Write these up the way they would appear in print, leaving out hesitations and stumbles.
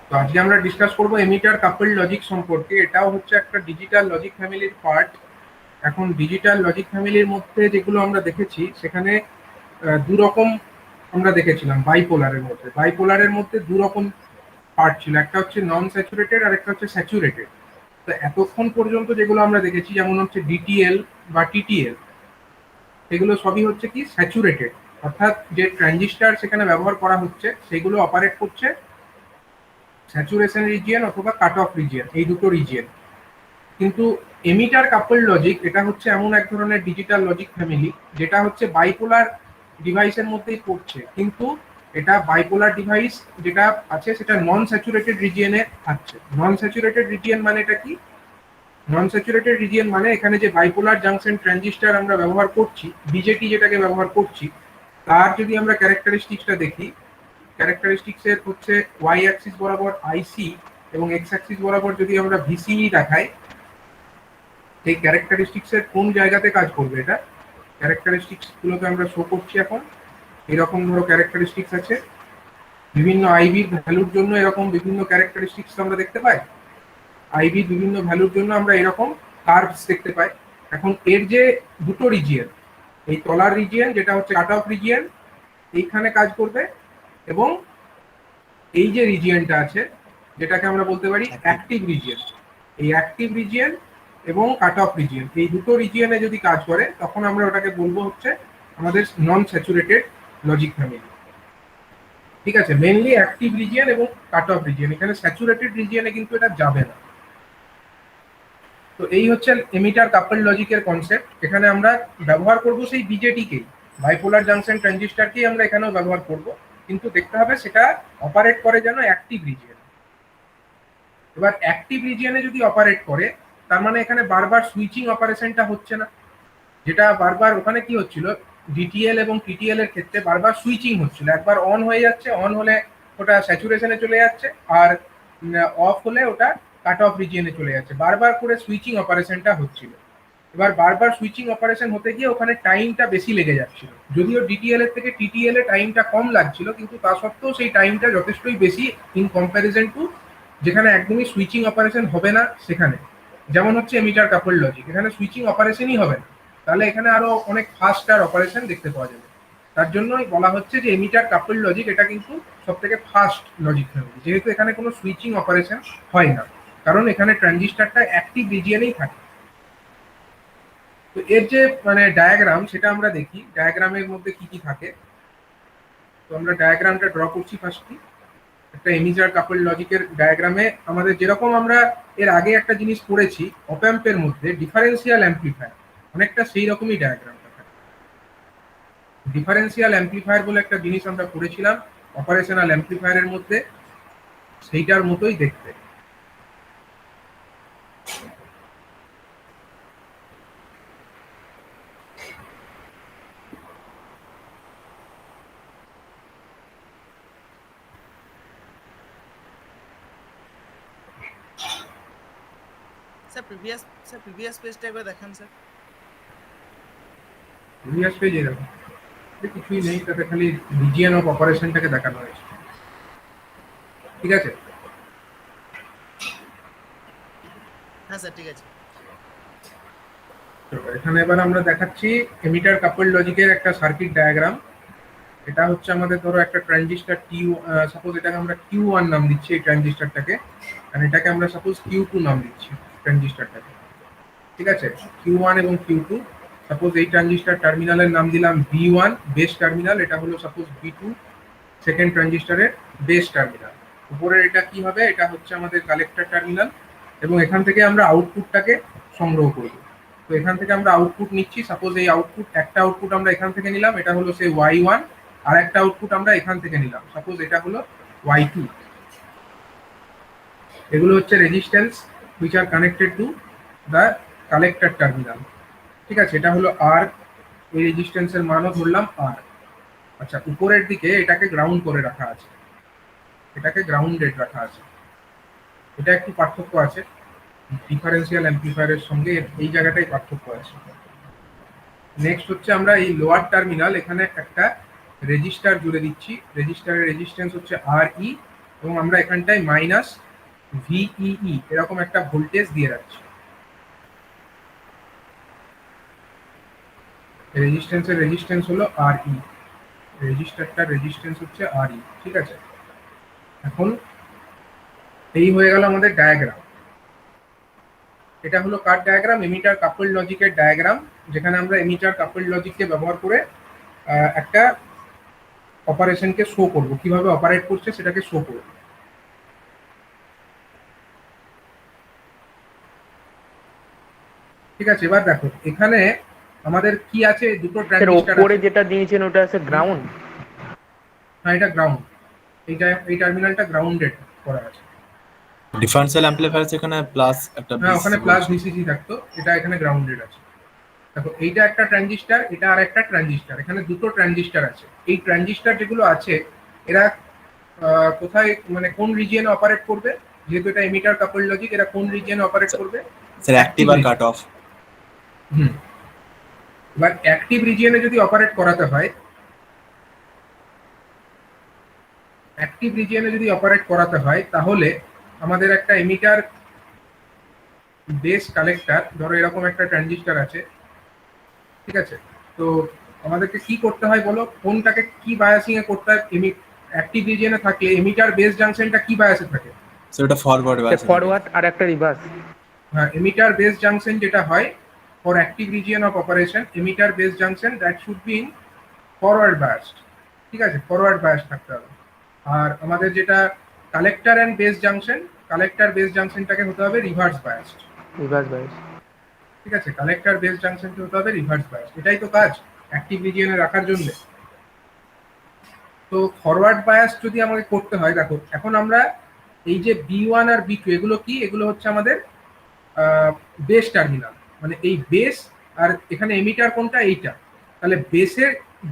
তো আজকে আমরা ডিসকাস করব এমিটার কাপল লজিক সম্পর্কে। এটাও হচ্ছে একটা ডিজিটাল লজিক ফ্যামিলির পার্ট। এখন ডিজিটাল লজিক ফ্যামিলির মধ্যে যেগুলো আমরা দেখেছি সেখানে দু রকম আমরা দেখেছিলাম। বাইপোলারের মধ্যে দু রকম পার্ট ছিল, একটা হচ্ছে নন স্যাচুরেটেড আর একটা হচ্ছে স্যাচুরেটেড। তো এতক্ষণ পর্যন্ত যেগুলো আমরা দেখেছি যেমন হচ্ছে ডিটিএল বা টিটিএল, এগুলো সবই হচ্ছে কি স্যাচুরেটেড, অর্থাৎ যে ট্রানজিস্টার সেখানে ব্যবহার করা হচ্ছে সেগুলো অপারেট করছে স্যাচুরেশন রিজিয়ন অথবা কাট অফ রিজিয়ন, এই দুটো রিজিয়ন। কিন্তু এমিটার কাপল লজিক এটা হচ্ছে এমন এক ধরনের ডিজিটাল লজিক ফ্যামিলি যেটা হচ্ছে বাইপোলার ডিভাইসের মধ্যেই পড়ছে, কিন্তু এটা বাইপোলার ডিভাইস যেটা আছে সেটা নন স্যাচুরেটেড রিজিয়নে থাকছে। নন স্যাচুরেটেড রিজিয়ন মানে এটা কি? নন স্যাচুরেটেড রিজিয়ন মানে এখানে যে বাইপোলার জাংশন ট্রানজিস্টার আমরা ব্যবহার করছি, বিজেটি যেটাকে ব্যবহার করছি, তার যদি আমরা ক্যারেক্টারিস্টিক্সটা দেখি, ক্যারেক্টারিস্টিক্সের হচ্ছে ওয়াই অ্যাক্সিস বরাবর আইসি এবং এক্স অ্যাক্সিস বরাবর যদি আমরা ভিসিই দেখাই, এই ক্যারেক্টারিস্টিক্সের কোন জায়গাতে কাজ করবে এটা, ক্যারেক্টারিস্টিক্স গুলোকে আমরা শো করছি এখন। এরকম ধরো ক্যারেক্টারিস্টিক্স আছে, বিভিন্ন আইভির ভ্যালুর জন্য এরকম বিভিন্ন ক্যারেক্টারিস্টিক্স আমরা দেখতে পাই। আইভির বিভিন্ন ভ্যালুর জন্য আমরা এরকম কার্ভস দেখতে পাই। এখন এর যে দুটো রিজিয়ন, এই তলার রিজিয়ন যেটা হচ্ছে কাট অফ রিজিয়ন, এইখানে কাজ করবে, এবং এই যে রিজিয়নটা আছে যেটাকে আমরা বলতে পারি অ্যাক্টিভ রিজিয়ন, এই অ্যাক্টিভ রিজিয়ন এবং কাট অফ রিজিয়ন, এই দুটো রিজিয়নে যদি কাজ করে তখন আমরা ওটাকে বলবো হচ্ছে আমাদের নন স্যাচুরেটেড লজিক ফ্যামিলি। ঠিক আছে, মেনলি অ্যাক্টিভ রিজিয়ন এবং কাট অফ রিজিয়ন, এখানে স্যাচুরেটেড রিজিয়নে কিন্তু এটা যাবে না। তো এই হচ্ছে এমিটার কাপল লজিকের কনসেপ্ট। এখানে আমরা ব্যবহার করব সেই বিজেটিকেই, বাইপোলার জাংশন ট্রানজিস্টারকেই আমরা এখানেও ব্যবহার করব, কিন্তু দেখতে হবে সেটা অপারেট করে যেন অ্যাক্টিভ রিজিয়নে। এবার অ্যাক্টিভ রিজিয়নে যদি অপারেট করে তার মানে এখানে বারবার সুইচিং অপারেশনটা হচ্ছে না, যেটা বারবার ওখানে কি হচ্ছিল, ডিটিএল এবং টিটিএল এর ক্ষেত্রে বারবার সুইচিং হচ্ছিল। একবার অন হয়ে যাচ্ছে, অন হলে ওটা স্যাচুরেশনে চলে যাচ্ছে, আর অফ হলে ওটা কাট অফ রিজিয়নে চলে যাচ্ছে, বারবার করে সুইচিং অপারেশনটা হচ্ছিল। এবার বারবার সুইচিং অপারেশন হতে গিয়ে ওখানে টাইমটা বেশি লেগে যাচ্ছিল, যদিও ডিটিএল এর থেকে টিটিএল এ টাইমটা কম লাগছিল, কিন্তু তা সত্ত্বেও সেই টাইমটা যথেষ্টই বেশি ইন কম্প্যারিজন টু যেখানে একদমই সুইচিং অপারেশন হবে না সেখানে। যেমন হচ্ছে এমিটার কাপল লজিক, এখানে সুইচিং অপারেশনই হবে না, তাহলে এখানে আরো অনেক ফাস্টার অপারেশন দেখতে পাওয়া যাবে। তার জন্যই বলা হচ্ছে যে এমিটার কাপল লজিক এটা কিন্তু সব থেকে ফাস্ট লজিক ফ্যামিলি, যেহেতু এখানে কোনো সুইচিং অপারেশন হয় না, কারণ এখানে ট্রানজিস্টারটা অ্যাক্টিভ রিজিয়নেই থাকে। তো এর যে মানে ডায়াগ্রাম সেটা আমরা দেখি, ডায়াগ্রামের মধ্যে কি কি থাকে। তো আমরা ডায়াগ্রামটা ড্র করছি ফার্স্টলি। একটা এমিটার কাপল লজিকের ডায়াগ্রামে আমাদের যেরকম আমরা এর আগে একটা জিনিস পড়েছি অপ্যাম্পের মধ্যে ডিফারেন্সিয়াল অ্যাম্পলিফায়ার, অনেকটা সেই রকমই ডায়াগ্রামটা থাকে। ডিফারেন্সিয়াল অ্যাম্পলিফায়ার বলে একটা জিনিস আমরা পড়েছিলাম অপারেশনাল অ্যাম্পলিফায়ারের মধ্যে, সেইটার মতোই দেখতে। স্যার প্রিভিয়াস পেজটা একবার দেখান স্যার। প্রিভিয়াস পেজে দেখো কিছুই নেই, তাতে খালি রিজিয়ন অফ অপারেশনটাকে দেখানো হয়েছে। ঠিক আছে, হ্যাঁ স্যার ঠিক আছে। এখানে এবার আমরা দেখাচ্ছি এমিটার কাপল লজিকের একটা সার্কিট ডায়াগ্রাম। এটা হচ্ছে আমাদের ধরো একটা ট্রানজিস্টার টিউ, সাপোজ এটাকে আমরা Q1 নাম দিচ্ছি এই ট্রানজিস্টারটাকে, আর এটাকে আমরা সাপোজ Q2 নাম দিচ্ছি ট্রানজিস্টারটাকে। ঠিক আছে, Q1 এবং Q2, সাপোজ এই ট্রানজিস্টার টার্মিনালের নাম দিলাম B1 বেস টার্মিনাল, এটা হলো সাপোজ B2 সেকেন্ড ট্রানজিস্টারের বেস টার্মিনাল। উপরের এটা কি হবে, এটা হচ্ছে আমাদের কালেক্টর টার্মিনাল, এবং এখান থেকে আমরা আউটপুটটাকে সংগ্রহ করব। তো এখান থেকে আমরা আউটপুট নিচ্ছি, সাপোজ এই আউটপুট, একটা আউটপুট আমরা এখান থেকে নিলাম, এটা হলো সেই Y1, আর একটা আউটপুট আমরা এখান থেকে নিলাম, সাপোজ এটা হলো Y2। এগুলো হচ্ছে resistance which are connected to the collector terminal. ঠিক আছে, এটা হলো আর, এই রেজিস্ট্যান্সের মানও ধরলাম আর। আচ্ছা, উপরের দিকে এটাকে গ্রাউন্ড করে রাখা আছে, এটাকে গ্রাউন্ডেড রাখা আছে। এটা একটু পার্থক্য আছে ডিফারেন্সিয়াল অ্যাম্পলিফায়ারের সঙ্গে, এই জায়গাটাই পার্থক্য আছে। নেক্সট হচ্ছে আমরা এই লোয়ার টার্মিনাল, এখানে একটা রেজিস্টার জুড়ে দিচ্ছি, রেজিস্টারের রেজিস্ট্যান্স হচ্ছে আর ই, এবং আমরা এখানটায় মাইনাস ভিইই এরকম একটা ভোল্টেজ দিয়ে রাখছি। রেজিস্ট্যান্সের রেজিস্ট্যান্স হলো আর ই, রেজিস্টারটার রেজিস্ট্যান্স হচ্ছে আর ই, ঠিক আছে। এখন এই হয়ে গেল আমাদের ডায়াগ্রাম। এটা হলো কার ডায়াগ্রাম? এমিটার কাপল লজিকের ডায়াগ্রাম, যেখানে আমরা এমিটার কাপল লজিককে ব্যবহার করে একটা অপারেশনকে শো করব, কিভাবে অপারেট করছে সেটাকে শো করব। ঠিক আছে, এবার দেখো এখানে আমাদের কি আছে, দুটো স্যার ট্রানজিস্টর ওপরে আছে। যেটা দিয়েছেন ওটা আছে গ্রাউন্ড। হ্যাঁ, এটা গ্রাউন্ড, এই টার্মিনালটা গ্রাউন্ডেড করা আছে। ডিফারেন্সিয়াল অ্যাম্পলিফায়ার এখানে প্লাস একটা হ্যাঁ, ওখানে প্লাস বলছো। ভিসিসি থাকতো, এটা এখানে গ্রাউন্ডেড আছে। দেখো এইটা একটা ট্রানজিস্টর, এটা আর একটা ট্রানজিস্টর, এখানে দুটো ট্রানজিস্টর আছে। এই ট্রানজিস্টর যেগুলো আছে এরা কোথায়, মানে কোন রিজিয়নে অপারেট করবে? যেহেতু এটা এমিটার কাপল লজিক, এরা কোন রিজিয়নে অপারেট করবে? স্যার অ্যাক্টিভ আর কাট অফ। হুম, এবার অ্যাক্টিভ রিজিয়নে যদি অপারেট করাতে হয়, অ্যাক্টিভ রিজিয়নে যদি অপারেট করাতে হয় তাহলে আমাদের একটা এমিটার বেস কালেক্টর, ধরো এরকম একটা ট্রানজিস্টর আছে, ঠিক আছে। তো আমাদেরকে কি করতে হয় বলো, কোনটাকে কি বায়াসিং এ করতে হয়? অ্যাক্টিভ রিজিয়নে থাকলে এমিটার বেস জাংশনটা কি বায়াসে থাকে? স্যার ওটা ফরওয়ার্ড বায়াস। ফরওয়ার্ড আর একটা রিভার্স। হ্যাঁ, এমিটার বেস জাংশন যেটা হয় for active region of operation, emitter base junction that should be in forward biased, ঠিক আছে, ফরওয়ার্ড বায়াস থাকতে হবে। আর আমাদের যেটা collector and base junction, collector base জাংশনটাকে হতে হবে রিভার্স বায়াসড, রিভার্স বায়াস। ঠিক আছে, কালেক্টর বেস জাংশনকে হতে হবে রিভার্স বায়াস। এটাই তো কাজ অ্যাক্টিভ রিজিয়নে রাখার জন্য। তো ফরওয়ার্ড বায়াস যদি আমাকে করতে হয়, দেখো এখন আমরা এই যে B1 আর B2 এগুলো কি? এগুলো হচ্ছে আমাদের বেস টার্মিনাল, মানে এই বেস, আর এখানে এমিটার কোনটা? এইটা। তাহলে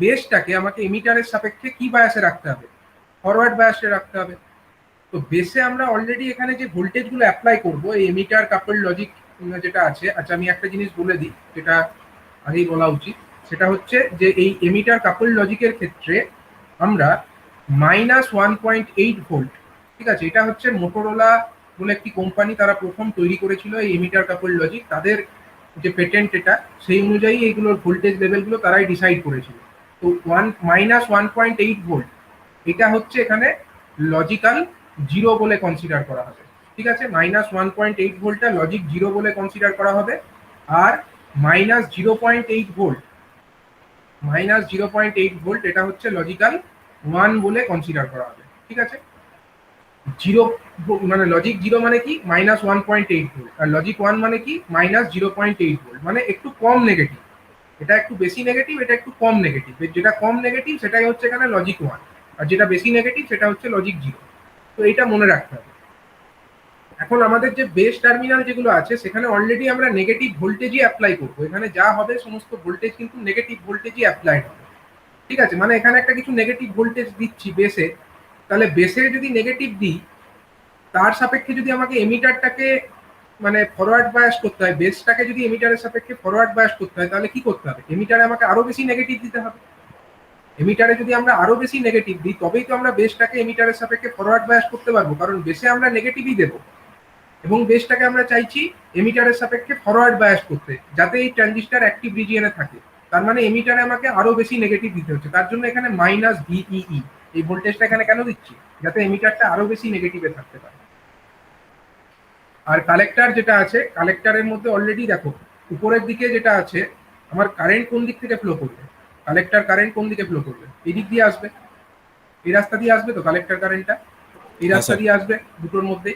বেসটাকে আমাকে এমিটারের সাপেক্ষে কি বায়াসে রাখতে হবে? ফরওয়ার্ড বায়াসে রাখতে হবে। তো বেসে আমরা অলরেডি এখানে যে ভোল্টেজগুলো অ্যাপ্লাই করব, এই এমিটার কাপল লজিক যেটা আছে, আচ্ছা আমি একটা জিনিস বলে দিই যেটা আগেই বলা উচিত, সেটা হচ্ছে যে এই এমিটার কাপল লজিকের ক্ষেত্রে আমরা -1.8 ভোল্ট, ঠিক আছে, এটা হচ্ছে মোটোরোলা বলে একটি কোম্পানি, তারা প্রথম তৈরি করেছিল এই এমিটার কাপল লজিক, তাদের যে পেটেন্ট এটা, সেই অনুযায়ী এইগুলোর ভোল্টেজ লেভেলগুলো তারাই ডিসাইড করেছিল। তো -1.8 ভোল্ট এটা হচ্ছে এখানে লজিক্যাল জিরো বলে কনসিডার করা হবে, ঠিক আছে। -1.8 ভোল্টটা লজিক জিরো বলে কনসিডার করা হবে। আর -0.8 ভোল্ট, -0.8 ভোল্ট এটা হচ্ছে লজিক্যাল ওয়ান বলে কনসিডার করা হবে, ঠিক আছে। জিরো মানে লজিক জিরো মানে কি? -1.8 ভোল্ট, আর লজিক ওয়ান মানে কি? -0.8 ভোল্ট, মানে একটু কম নেগেটিভ। এটা একটু বেশি নেগেটিভ, এটা একটু কম নেগেটিভ। যেটা কম নেগেটিভ সেটাই হচ্ছে এখানে লজিক ওয়ান, আর যেটা বেশি নেগেটিভ সেটা হচ্ছে লজিক জিরো। তো এটা মনে রাখতে হবে। এখন আমাদের যে বেস টার্মিনাল যেগুলো আছে সেখানে অলরেডি আমরা নেগেটিভ ভোল্টেজই অ্যাপ্লাই করবো, এখানে যা হবে সমস্ত ভোল্টেজ কিন্তু নেগেটিভ ভোল্টেজই অ্যাপ্লাই হবে, ঠিক আছে। মানে এখানে একটা কিছু নেগেটিভ ভোল্টেজ দিচ্ছি বেসে, তাহলে বেসে যদি নেগেটিভ দিই, তার সাপেক্ষে যদি আমাকে এমিটারটাকে মানে ফরওয়ার্ড বায়াস করতে হয়, বেসটাকে যদি এমিটারের সাপেক্ষে ফরওয়ার্ড বায়াস করতে হয়, তাহলে কি করতে হবে? এমিটারে আমাকে আরো বেশি নেগেটিভ দিতে হবে। এমিটারে যদি আমরা আরো বেশি নেগেটিভ দিই, তবেই তো আমরা বেসটাকে এমিটারের সাপেক্ষে ফরওয়ার্ড বায়াস করতে পারবো, কারণ বেসে আমরা নেগেটিভই দেবো এবং বেসটাকে আমরা চাইছি এমিটারের সাপেক্ষে ফরওয়ার্ড বায়াস করতে, যাতে এই ট্রানজিস্টর অ্যাক্টিভ রিজিয়নে থাকে। তার মানে এমিটারে আমাকে আরো বেশি নেগেটিভ দিতে হচ্ছে, তার জন্য এখানে -VEE এই ভোল্টেজটা এখানে কেন দিচ্ছি? যাতে এমিটারটা আরো বেশি নেগেটিভে থাকতে পারে। আর কালেক্টর যেটা আছে, কালেক্টরের মধ্যে অলরেডি দেখো উপরের দিকে যেটা আছে, আমার কারেন্ট কোন দিক থেকে ফ্লো করবে? কালেক্টর কারেন্ট কোন দিকে ফ্লো করবে? এই দিক দিয়ে আসবে, এই রাস্তা দিয়ে আসবে তো কালেক্টর কারেন্টটা, এই রাস্তা দিয়ে আসবে দুটোর মধ্যে।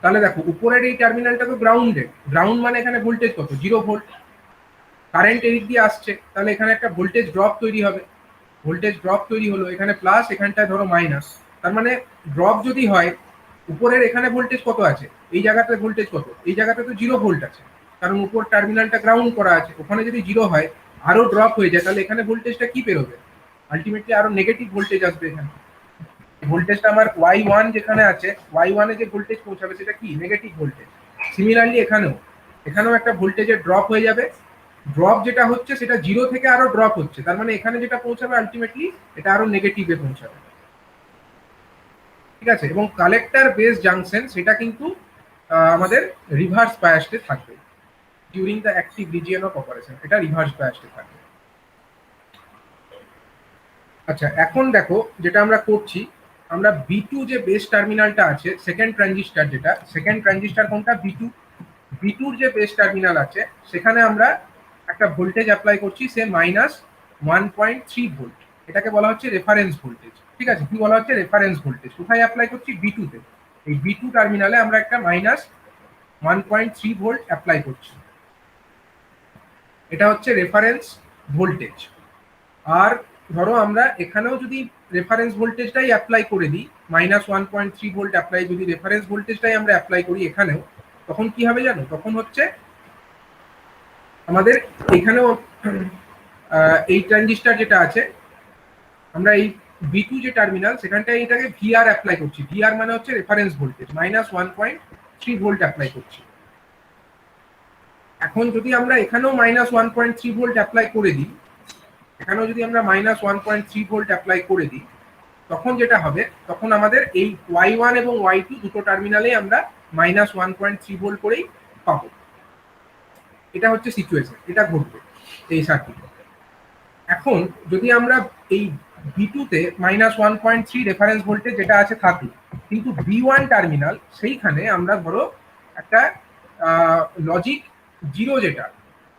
তাহলে দেখো উপরের এই টার্মিনালটা তো গ্রাউন্ডেড, গ্রাউন্ড মানে এখানে ভোল্টেজ কত? 0 ভোল্ট। কারেন্ট এই দিক দিয়ে আসছে, তাহলে এখানে একটা ভোল্টেজ ড্রপ তৈরি হবে। ভোল্টেজ ড্রপ তৈরি হলো, এখানে প্লাস, এখানটায় ধরো মাইনাস। তার মানে ড্রপ যদি হয়, উপরের এখানে ভোল্টেজ কত আছে? এই জায়গাতে ভোল্টেজ কত? এই জায়গাতে তো 0 ভোল্ট আছে, কারণ উপর টার্মিনালটা গ্রাউন্ড করা আছে। ওখানে যদি 0 হয়, আরো ড্রপ হয়ে যায়, তাহলে এখানে ভোল্টেজটা কি বেরোবে? আলটিমেটলি আরো নেগেটিভ ভোল্টেজ আসবে এখানে। ভোল্টেজটা আমার y1 যেখানে আছে, y1 এ যে ভোল্টেজ পৌঁছাবে সেটা কি? Negative voltage. সিমিলারলি এখানেও একটা ভোল্টেজের ড্রপ হয়ে যাবে। ড্রপ যেটা হচ্ছে সেটা 0 থেকে আরো ড্রপ হচ্ছে, তার মানে এখানে যেটা পৌঁছাবে আলটিমেটলি এটা আরো নেগেটিভে পৌঁছাবে। ঠিক আছে, এবং কালেক্টর বেস জাংশন সেটা কিন্তু আমাদের রিভার্স বায়াসডে থাকবে during the active region of operation, এটা রিভার্স বায়াসডে থাকবে। আচ্ছা, এখন দেখো যেটা আমরা করছি, আমরা B2 যে বেস টার্মিনালটা আছে সেকেন্ড ট্রানজিস্টর, যেটা সেকেন্ড ট্রানজিস্টর কোনটা, B2 যে বেস টার্মিনাল আছে সেখানে আমরা একটা ভোল্টেজ অ্যাপ্লাই করছি, সে -1.3 ভোল্ট, এটাকে বলা হচ্ছে রেফারেন্স ভোল্টেজ। ঠিক আছে, কি বলা হচ্ছে, রেফারেন্স ভোল্টেজ। কোথায় অ্যাপ্লাই করছি, B2 তে। এই B2 টার্মিনালে আমরা একটা -1.3 ভোল্ট অ্যাপ্লাই করছি, এটা হচ্ছে রেফারেন্স ভোল্টেজ। আর ধরো আমরা এখানেও যদি রেফারেন্স ভোল্টেজটাই অ্যাপ্লাই করে দিই, -1.3 ভোল্ট অ্যাপ্লাই, যদি রেফারেন্স ভোল্টেজটাই আমরা অ্যাপ্লাই করি এখানেও, তখন কি হবে জানো, তখন হচ্ছে আমাদের এখানেও এই ট্রানজিস্টর যেটা আছে, আমরা এই B2 যে টার্মিনাল সেখানটায় এটাকে VR অ্যাপ্লাই করছি। VR মানে হচ্ছে রেফারেন্স ভোল্টেজ, -1.3 ভোল্ট অ্যাপ্লাই করছি। এখন যদি আমরা এখানেও -1.3 ভোল্ট অ্যাপ্লাই করে দিই, এখানেও যদি আমরা -1.3 ভোল্ট অ্যাপ্লাই করে দিই, তখন যেটা হবে, তখন আমাদের এই Y1 এবং Y2 দুটো টার্মিনালে আমরা -1.3 ভোল্ট করেই পাবো। এটা হচ্ছে সিচুয়েশন, এটা ঘটবে এই সার্কিটে। এখন যদি আমরা এই B2 তে -1.3 রেফারেন্স ভোল্টেজ যেটা আছে থাকে, কিন্তু B1 টার্মিনাল সেইখানে আমরা ধরো একটা লজিক 0 যেটা,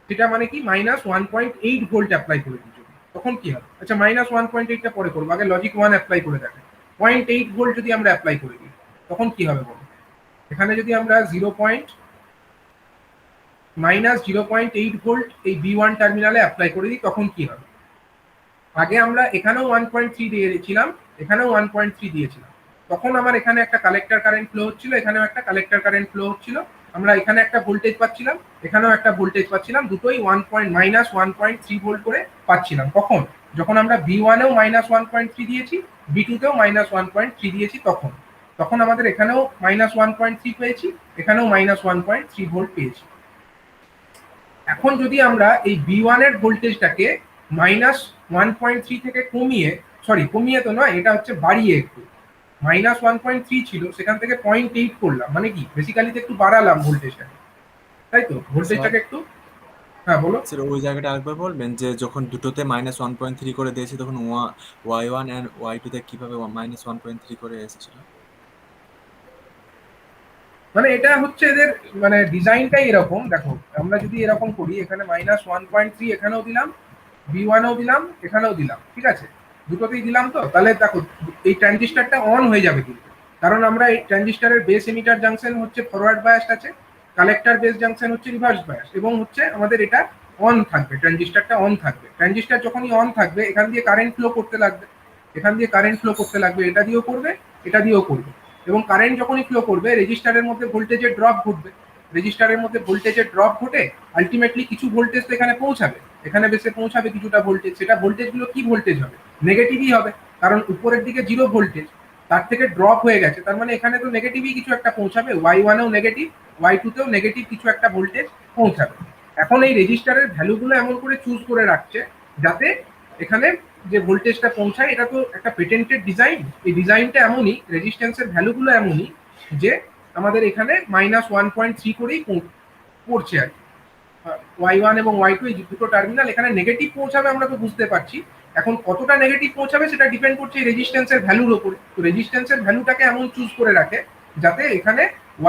সেটা মানে কি -1.8 ভোল্ট অ্যাপ্লাই করে দিই, তখন কি হবে? আচ্ছা, -1.8টা পরে করবো, আগে লজিক 1 অ্যাপ্লাই করে দেখে। 0.8 ভোল্ট যদি আমরা অ্যাপ্লাই করে দিই, তখন কি হবে বলো? এখানে যদি আমরা -0.8 ভোল্ট এই B1 টার্মিনালে অ্যাপ্লাই করে দিই, তখন কি হবে? আগে আমরা এখানেও 1.3 দিয়েছিলাম, এখানেও 1.3 দিয়েছিলাম, তখন আমার এখানে একটা কালেক্টর কারেন্ট ফ্লো হচ্ছিল, এখানেও একটা কালেক্টর কারেন্ট ফ্লো হচ্ছিল, আমরা এখানে একটা ভোল্টেজ পাচ্ছিলাম, এখানেও একটা ভোল্টেজ পাচ্ছিলাম, দুটোই -1.3 ভোল্ট করে পাচ্ছিলাম। কখন? যখন আমরা B1 এও -1.3 দিয়েছি, B2 তেও -1.3 দিয়েছি, তখন আমাদের এখানেও -1.3 পেয়েছি, এখানেও -1.3 ভোল্ট পেয়েছি। এখন যদি আমরা এই B1 এর ভোল্টেজটাকে -1.3 থেকে কমিয়ে তো নয়, এটা হচ্ছে বাড়িয়ে, একটু -1.3 ছিল সেখান থেকে 0.8 করলাম, মানে কি বেসিক্যালি একটু বাড়ালাম ভোল্টেজটাকে, তাই তো, ভোল্টেজটাকে একটু। হ্যাঁ বলো। স্যার ওই জায়গাটা আরেকবার বলবেন, যে যখন দুটোতে -1.3 করে দিয়েছি তখন Y1 এন্ড Y2 তে কিভাবে -1.3 করে এসেছিল? মানে এটা হচ্ছে এদের মানে ডিজাইনটাই এরকম। দেখো, আমরা যদি এরকম করি, এখানে -1.3 এখানেও দিলাম, B1 এও দিলাম, এখানেও দিলাম, ঠিক আছে, দুটোতেই দিলাম, তো তাহলে দেখো এই ট্রানজিস্টরটা অন হয়ে যাবে কিন্তু, কারণ আমরা এই ট্রানজিস্টরের বেস এমিটার জাংশন হচ্ছে ফরওয়ার্ড বায়াস আছে, কালেক্টর বেস জাংশন হচ্ছে রিভার্স বায়াস, এবং হচ্ছে আমাদের এটা অন থাকবে, ট্রানজিস্টরটা অন থাকবে। ট্রানজিস্টর যখনই অন থাকবে, এখান দিয়ে কারেন্ট ফ্লো করতে লাগবে, এখান দিয়ে কারেন্ট ফ্লো করতে লাগবে, এটা দিয়েও করবে, এটা দিয়েও করবে, এবং কারেন্ট যখনই ফ্লো করবে রেজিস্টারের মধ্যে ভোল্টেজের ড্রপ ঘটবে, রেজিস্টারের মধ্যে ভোল্টেজের ড্রপ ঘটে আলটিমেটলি কিছু ভোল্টেজ তো এখানে পৌঁছাবে, এখানে বেসে পৌঁছাবে কিছুটা ভোল্টেজ, সেটা ভোল্টেজগুলো কি ভোল্টেজ হবে? নেগেটিভই হবে, কারণ উপরের দিকে 0 ভোল্টেজ, তার থেকে ড্রপ হয়ে গেছে, তার মানে এখানে তো নেগেটিভই কিছু একটা পৌঁছাবে, Y1 এও নেগেটিভ, Y2 তেও নেগেটিভ কিছু একটা ভোল্টেজ পৌঁছাবে। এখন এই রেজিস্টারের ভ্যালুগুলো এমন করে চুজ করে রাখছে যাতে এখানে যে ভোল্টেজটা পৌঁছায়, এটা তো একটা পেটেন্টেড ডিজাইন, এই ডিজাইনটা এমনই, রেজিস্ট্যান্সের ভ্যালুগুলো এমনই যে আমাদের এখানে -1.3 করেই পড়ছে আর কি। Y1 এবং Y2 এই দুটো টার্মিনাল এখানে নেগেটিভ পৌঁছাবে, আমরা তো বুঝতে পারছি। এখন কতটা নেগেটিভ পৌঁছাবে সেটা ডিপেন্ড করছে এই রেজিস্ট্যান্সের ভ্যালুর উপরে। তো রেজিস্ট্যান্সের ভ্যালুটাকে এমন চুজ করে রাখে যাতে এখানে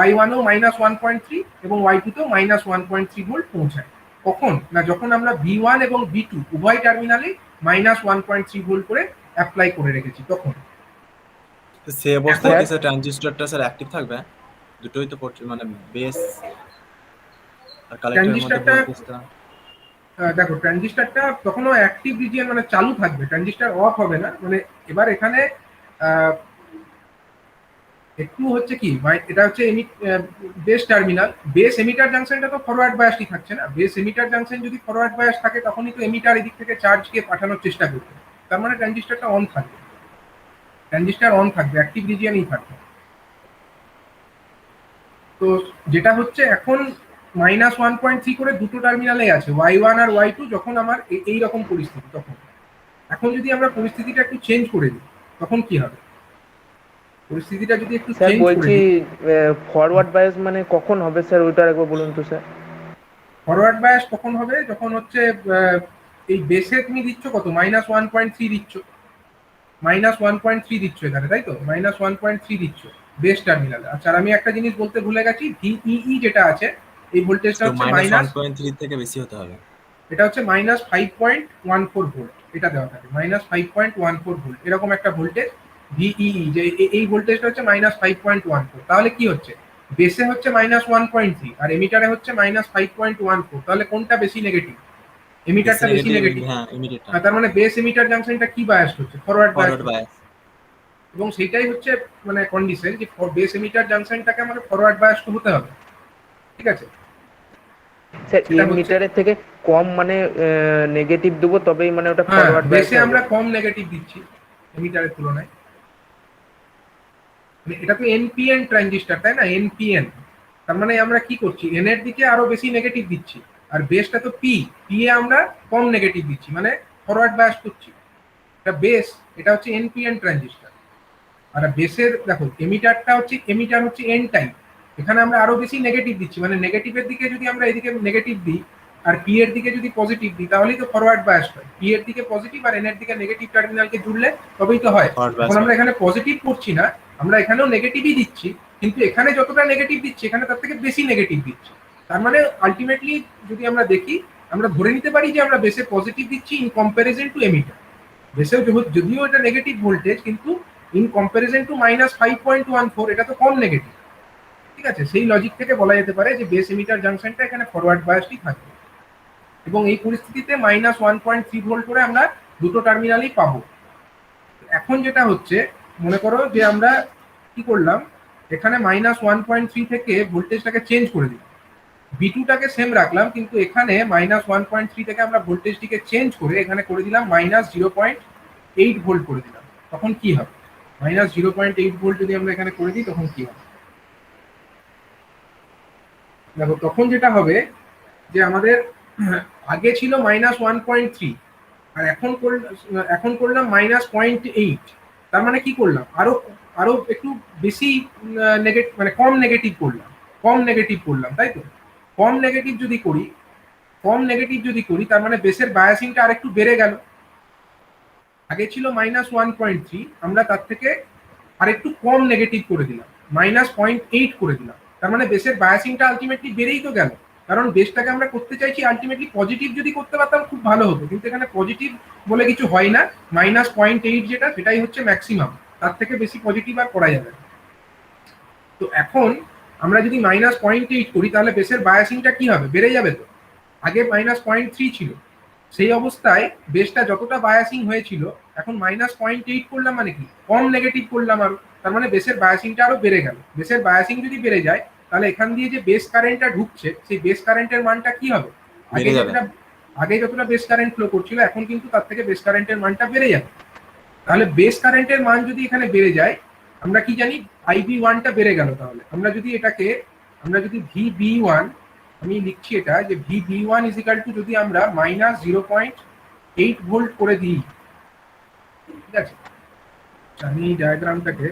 Y1 এও -1.3 এবং Y2 তেও -1.3 ভোল্ট পৌঁছায়। কখন না, যখন আমরা B1 এবং B2 উভয় টার্মিনালে -1.3 ভোল্ট করে অ্যাপ্লাই করে রেখেছি, তখন। তো সেই অবস্থায় কি স্যার ট্রানজিস্টরটা স্যার অ্যাক্টিভ থাকবে? দুটোই তো মানে বেস আর কালেক্টরের মধ্যে ট্রানজিস্টরটা ভোল্টেজটা। দেখো, ট্রানজিস্টরটা তখনও অ্যাক্টিভ রিজিয়ন মানে চালু থাকবে, ট্রানজিস্টর অফ হবে না। মানে এবার এখানে একটু হচ্ছে কি, এটা হচ্ছে বেস টার্মিনাল, বেস এমিটার জাংশনটা তো ফরওয়ার্ড বায়াসই থাকছে না, বেস এমিটার জাংশন যদি ফরওয়ার্ড বায়াস থাকে তখনই তো এমিটার এদিক থেকে চার্জকে পাঠানোর চেষ্টা করবে, তার মানে ট্রানজিস্টরটা অন থাকবে, ট্রানজিস্টর অন থাকবে, অ্যাক্টিভ রিজিয়নই থাকবে। তো যেটা হচ্ছে এখন -1.3 করে দুটো টার্মিনালে আছে, Y1 আর Y2, যখন আমার এই রকম পরিস্থিতি, তখন এখন যদি আমরা পরিস্থিতিটা একটু চেঞ্জ করে দিই, তখন কি হবে? পরিস্থিতিটা যদি একটু স্যার চেঞ্জ করে বলছি দিই। ফরওয়ার্ড বায়াস মানে কখন হবে স্যার, ওইটা একবার বলুন তো স্যার। ফরওয়ার্ড বায়াস কখন হবে? যখন হচ্ছে এই বেসে তুমি দিচ্ছ কত, -1.3 দিচ্ছ, -1.3 দিচ্ছ এখানে, তাই তো? -1.3 দিচ্ছ বেস টার্মিনালে। আচ্ছা, আর আমি একটা জিনিস বলতে ভুলে গেছি, ভিইই যেটা আছে এই ভোল্টেজটা তো হচ্ছে মাইনাস মাইনাস, 1.3 থেকে বেশি হতে হবে। এটা হচ্ছে -5.14 ভোল্ট, এটা দেওয়া থাকে -5.14 ভোল্ট, এরকম একটা ভোল্টেজ ভিইই, যে এই ভোল্টেজটা হচ্ছে -5.14। তাহলে কি হচ্ছে, বেসে হচ্ছে -1.3 আর এমিটারে হচ্ছে -5.14, তাহলে কোনটা বেশি নেগেটিভ? বেশি এমিটারটা বেশি নেগেটিভ, নেগেটিভ। হ্যাঁ ইমিডিয়েটটা তার মানে বেস এমিটার জাংশনটা কি বায়াসড হচ্ছে? ফরওয়ার্ড বায়াসড ফরওয়ার্ড হচ্ছে। বায়াস। এবং সেটাই হচ্ছে মানে কন্ডিশন, যে বেস এমিটার জাংশনটাকে আমাদের ফরওয়ার্ড বায়াসড হতে হবে, ঠিক আছে? স্যার সেটা হচ্ছে, এমিটারের থেকে কম মানে নেগেটিভ দেবো তবেই মানে ওটা হ্যাঁ, ফরওয়ার্ড বায়াস বেসে হবে। আমরা কম নেগেটিভ দিচ্ছি এমিটারের তুলনায়। মানে এটা তো এনপিএন ট্রানজিস্টর, তাই না? এনপিএন, তার মানে আমরা কি করছি, এন এর দিকে আরো বেশি নেগেটিভ দিচ্ছি, আর বেসটা তো পি, পি এ আমরা কম নেগেটিভ দিচ্ছি, মানে ফরওয়ার্ড বায়াস করছি। এটা বেস, এটা হচ্ছে এনপিএন ট্রানজিস্টর। আর বেসের দেখো এমিটারটা হচ্ছে, এমিটার হচ্ছে এন টাইপ, এখানে আমরা আরো বেশি নেগেটিভ দিচ্ছি, মানে নেগেটিভের দিকে যদি আমরা এদিকে নেগেটিভ দিই আর পি এর দিকে যদি পজিটিভ দিই, তাহলেই তো ফরওয়ার্ড বায়াস হয়। পি এর দিকে পজিটিভ আর এন এর দিকে নেগেটিভ টার্মিনালকে জুড়লে তবেই তো হয়। ফরওয়ার্ড বায়াস এখন আমরা হবে। এখানে পজিটিভ করছি না, আমরা এখানেও নেগেটিভই দিচ্ছি, কিন্তু এখানে যতটা নেগেটিভ দিচ্ছি এখানে তার থেকে বেশি নেগেটিভ দিচ্ছি। তার মানে আলটিমেটলি যদি আমরা দেখি, আমরা ধরে নিতে পারি যে আমরা বেসে পজিটিভ দিচ্ছি ইন কম্পারিজন টু এমিটার। বেসেও যদিও এটা নেগেটিভ ভোল্টেজ, কিন্তু ইন কম্পারিজন টু -5.14 এটা তো কম নেগেটিভ, ঠিক আছে? সেই লজিক থেকে বলা যেতে পারে যে বেস এমিটার জাংশনটা এখানে ফরওয়ার্ড বায়াসই থাকবে, এবং এই পরিস্থিতিতে -1.3 ভোল্ট করে আমরা দুটো টার্মিনালই পাবো। এখন যেটা হচ্ছে, মনে করো যে আমরা কি করলাম, এখানে -1.3 থেকে ভোল্টেজটাকে চেঞ্জ করে দিলাম, V2টাকে সেম রাখলাম, কিন্তু এখানে -1.3 থেকে আমরা ভোল্টেজটিকে চেঞ্জ করে এখানে করে দিলাম -0.8 ভোল্ট করে দিলাম। তখন কি হবে? -0.8 ভোল্ট যদি আমরা এখানে করে দিই তখন কি হবে? দেখো তখন যেটা হবে যে আমাদের আগে ছিল -1.3 আর এখন করলাম -0.8। তার মানে কি করলাম, আরো আরো একটু বেশি নেগেটিভ, মানে কম নেগেটিভ করলাম, তাই তো? কম নেগেটিভ যদি করি, তার মানে বেসের বায়াসিংটা আরেকটু বেড়ে গেল। আগে ছিল -1.3, আমরা তার থেকে আরেকটু কম নেগেটিভ করে দিলাম, -0.8 করে দিলাম। তার মানে বেসের বায়াসিংটা আলটিমেটলি বেড়েই তো গেল, কারণ বেসটাকে আমরা করতে চাইছি আলটিমেটলি পজিটিভ। যদি করতে পারতাম খুব ভালো হতো, কিন্তু এখানে পজিটিভ বলে কিছু হয় না। -0.8 যেটা, সেটাই হচ্ছে ম্যাক্সিমাম, তার থেকে বেশি পজিটিভ আর করা যাবে না। তো এখন আমরা যদি -0.8 করি তাহলে বেসের বায়াসিংটা কি হবে? বেড়ে যাবে তো। আগে -0.3 ছিল, সেই অবস্থায় বেসটা যতটা বায়াসিং হয়েছিল, এখন -0.8 করলাম মানে কি, কম নেগেটিভ করলাম আরো, তার মানে বেসের বায়াসিংটা আরো বেড়ে গেল। বেসের বায়াসিং যদি বেড়ে যায় তাহলে এখান দিয়ে যে বেস কারেন্টটা ঢুকছে, সেই বেস কারেন্টের মানটা কি হবে? আগে বেড়ে যাবে। যতটা বেস কারেন্ট ফ্লো করছিল, এখন কিন্তু তার থেকে বেস কারেন্টের মানটা বেড়ে যাবে। তাহলে বেস কারেন্টের মান যদি এখানে বেড়ে যায়, আমরা কি জানি, IB1টা বেড়ে গেল। তাহলে আমরা যদি VB1, আমি লিখছি এটা, যে VB1 ইজিক্যাল টু, যদি আমরা -0.8 ভোল্ট করে দিই, ঠিক আছে? আমি ডায়াগ্রামটাকে,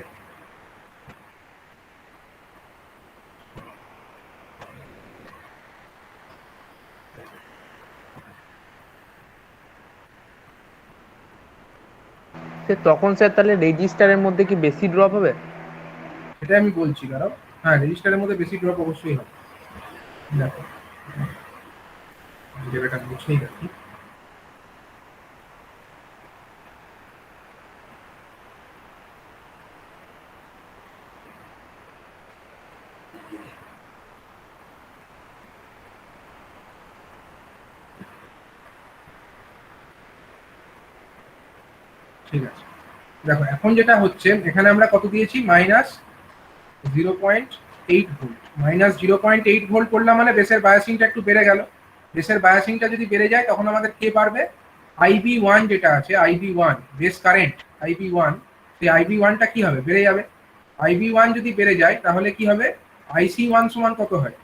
স্যার তখন স্যার তাহলে রেজিস্টারের মধ্যে কি বেশি ড্রপ হবে? সেটাই আমি বলছি, কারণ হ্যাঁ, রেজিস্টারের মধ্যে বেশি ড্রপ অবশ্যই হবে। দেখো জায়গাটা মুছেই রাখি। ঠিক আছে, দেখো এখন যেটা হচ্ছে, এখানে আমরা কত দিয়েছি, -0.8 ভোল্ট। -0.8 ভোল্ট করলাম মানে বেসের বায়াসিংটা একটু বেড়ে গেল। বেসের বায়াসিংটা যদি বেড়ে যায় তখন আমাদের কে বাড়বে? IB1 যেটা আছে, IB1 বেস কারেন্ট, IB1, সেই IB1টা কি হবে? বেড়ে যাবে। IB1 যদি বেড়ে যায় তাহলে কি হবে? IC1 সমান কত হয়?